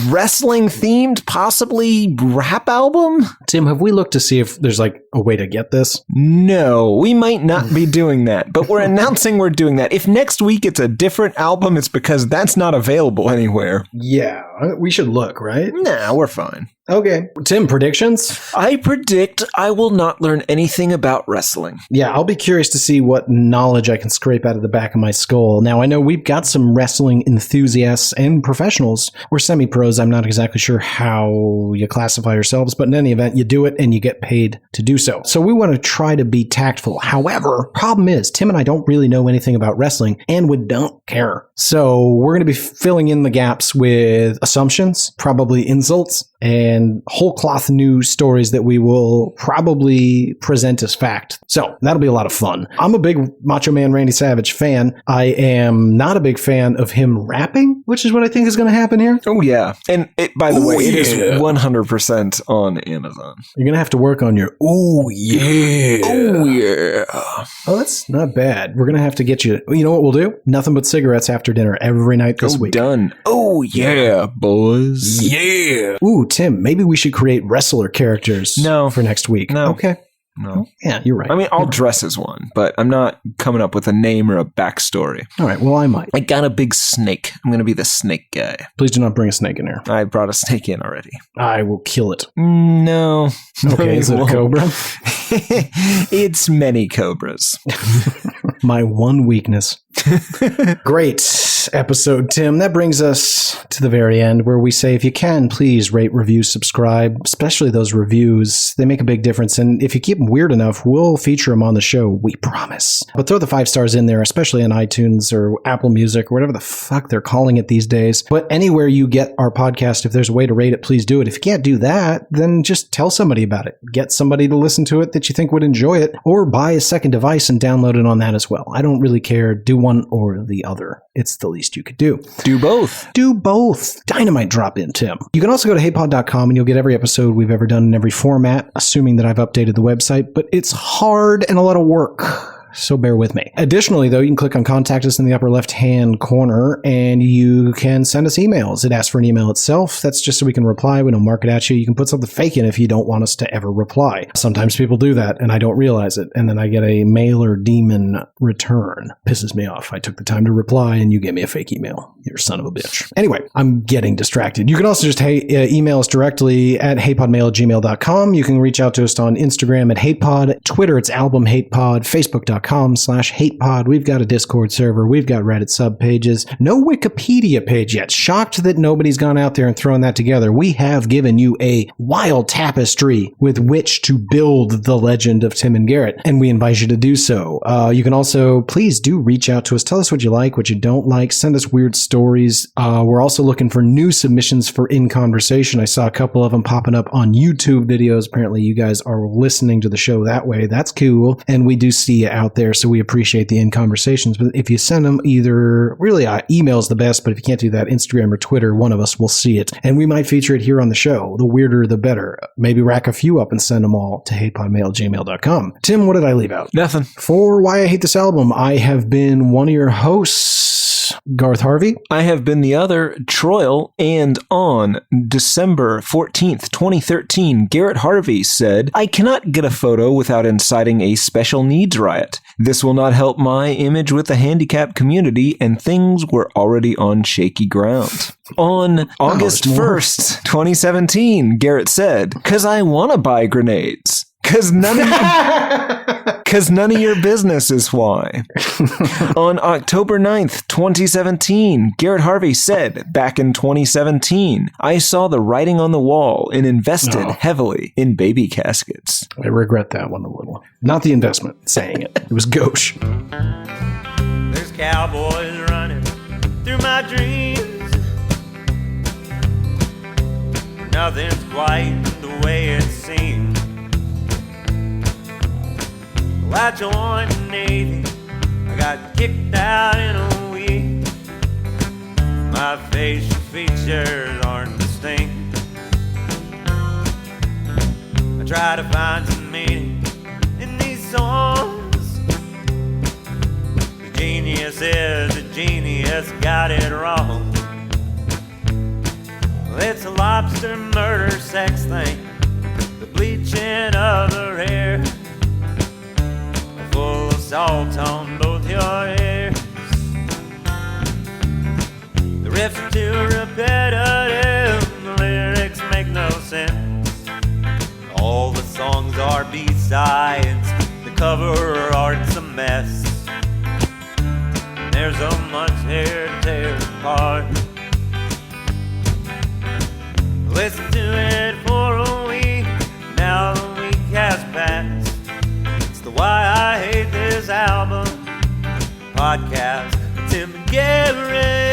wrestling themed, possibly rap album. Tim, have we looked to see if there's like a way to get this? No, we might not be doing that, but we're announcing we're doing that. If next week it's a different album, it's because that's not available anywhere. Yeah, we should look, right? Nah, we're fine. Okay. Tim, predictions? I predict I will not learn anything about wrestling. Yeah, I'll be curious to see what knowledge I can scrape out of the back of my skull. Now, I know we've got some wrestling enthusiasts and professionals. We're semi-pros. I'm not exactly sure how you classify yourselves, but in any event, you do it and you get paid to do so. So we want to try to be tactful. However, problem is, Tim and I don't really know anything about wrestling, and we don't care. So we're going to be filling in the gaps with assumptions, probably insults, and whole cloth news stories that we will probably present as fact. So that'll be a lot of fun. I'm a big Macho Man Randy Savage fan. I am not a big fan of him rapping, which is what I think is going to happen here. Oh, yeah. And by the way, it is 100% on Amazon. You're going to have to work on your, oh, yeah. Oh, yeah. Oh, that's not bad. We're going to have to get you, you know what we'll do? Nothing but cigarettes after dinner every night this week. Done. Oh, yeah, boys. Yeah. Ooh, Tim, maybe we should create wrestler characters for next week. No. Okay. No. Yeah, you're right. I mean, I'll dress as one, but I'm not coming up with a name or a backstory. All right, well, I might. I got a big snake. I'm going to be the snake guy. Please do not bring a snake in here. I brought a snake in already. I will kill it. No. Okay, is it a cobra? It's many cobras. My one weakness. Great episode, Tim. That brings us to the very end where we say, if you can, please rate, review, subscribe, especially those reviews. They make a big difference. And if you keep them weird enough, we'll feature them on the show. We promise. But throw the 5 stars in there, especially on iTunes or Apple Music or whatever the fuck they're calling it these days. But anywhere you get our podcast, if there's a way to rate it, please do it. If you can't do that, then just tell somebody about it. Get somebody to listen to it that you think would enjoy it, or buy a second device and download it on that as well. I don't really care. Do one or the other. It's the least you could do. Do both. Do both. Dynamite drop in, Tim. You can also go to hatepod.com and you'll get every episode we've ever done in every format, assuming that I've updated the website, but it's hard and a lot of work. So bear with me. Additionally, though, you can click on Contact Us in the upper left-hand corner, and you can send us emails. It asks for an email itself. That's just so we can reply. We don't mark it at you. You can put something fake in if you don't want us to ever reply. Sometimes people do that, and I don't realize it, and then I get a mailer demon return. Pisses me off. I took the time to reply, and you gave me a fake email. You're a son of a bitch. Anyway, I'm getting distracted. You can also just email us directly at hatePodMail@gmail.com. You can reach out to us on Instagram at hatepod, Twitter, it's album hatepod, Facebook.com/hatepod. We've got a Discord server. We've got Reddit subpages. No Wikipedia page yet. Shocked that nobody's gone out there and thrown that together. We have given you a wild tapestry with which to build the legend of Tim and Garrett, and we invite you to do so. You can also, please do reach out to us. Tell us what you like, what you don't like. Send us weird stories. We're also looking for new submissions for In Conversation. I saw a couple of them popping up on YouTube videos. Apparently you guys are listening to the show that way. That's cool. And we do see you out there, so we appreciate the In Conversations. But if you send them either, really email's the best, but if you can't do that, Instagram or Twitter, one of us will see it. And we might feature it here on the show. The weirder, the better. Maybe rack a few up and send them all to hatepodmail@gmail.com. Tim, what did I leave out? Nothing. For Why I Hate This Album, I have been one of your hosts, Garth Harvey. I have been the other, Troil, and on December 14th, 2013, Garrett Harvey said, I cannot get a photo without inciting a special needs riot. This will not help my image with the handicapped community, and things were already on shaky ground. On August 1st, 2017, Garrett said, 'cause I want to buy grenades. 'Cause none of your business is why. On October 9th, 2017, Garrett Harvey said, back in 2017, I saw the writing on the wall and invested heavily in baby caskets. I regret that one a little. Not the investment, saying it. It was gauche. There's cowboys running through my dreams. Nothing's quite the way it seems. I joined the Navy, I got kicked out in a week. My facial features aren't distinct. I try to find some meaning in these songs. The genius is a genius, got it wrong. Well, it's a lobster murder sex thing, the bleaching of her hair, full of salt on both your ears. The riffs are too repetitive, the lyrics make no sense. All the songs are B-sides, the cover art's a mess. There's so much here to tear apart. Listen to it for a week, now the week has passed. Why I Hate This Album podcast. Tim and Garrett.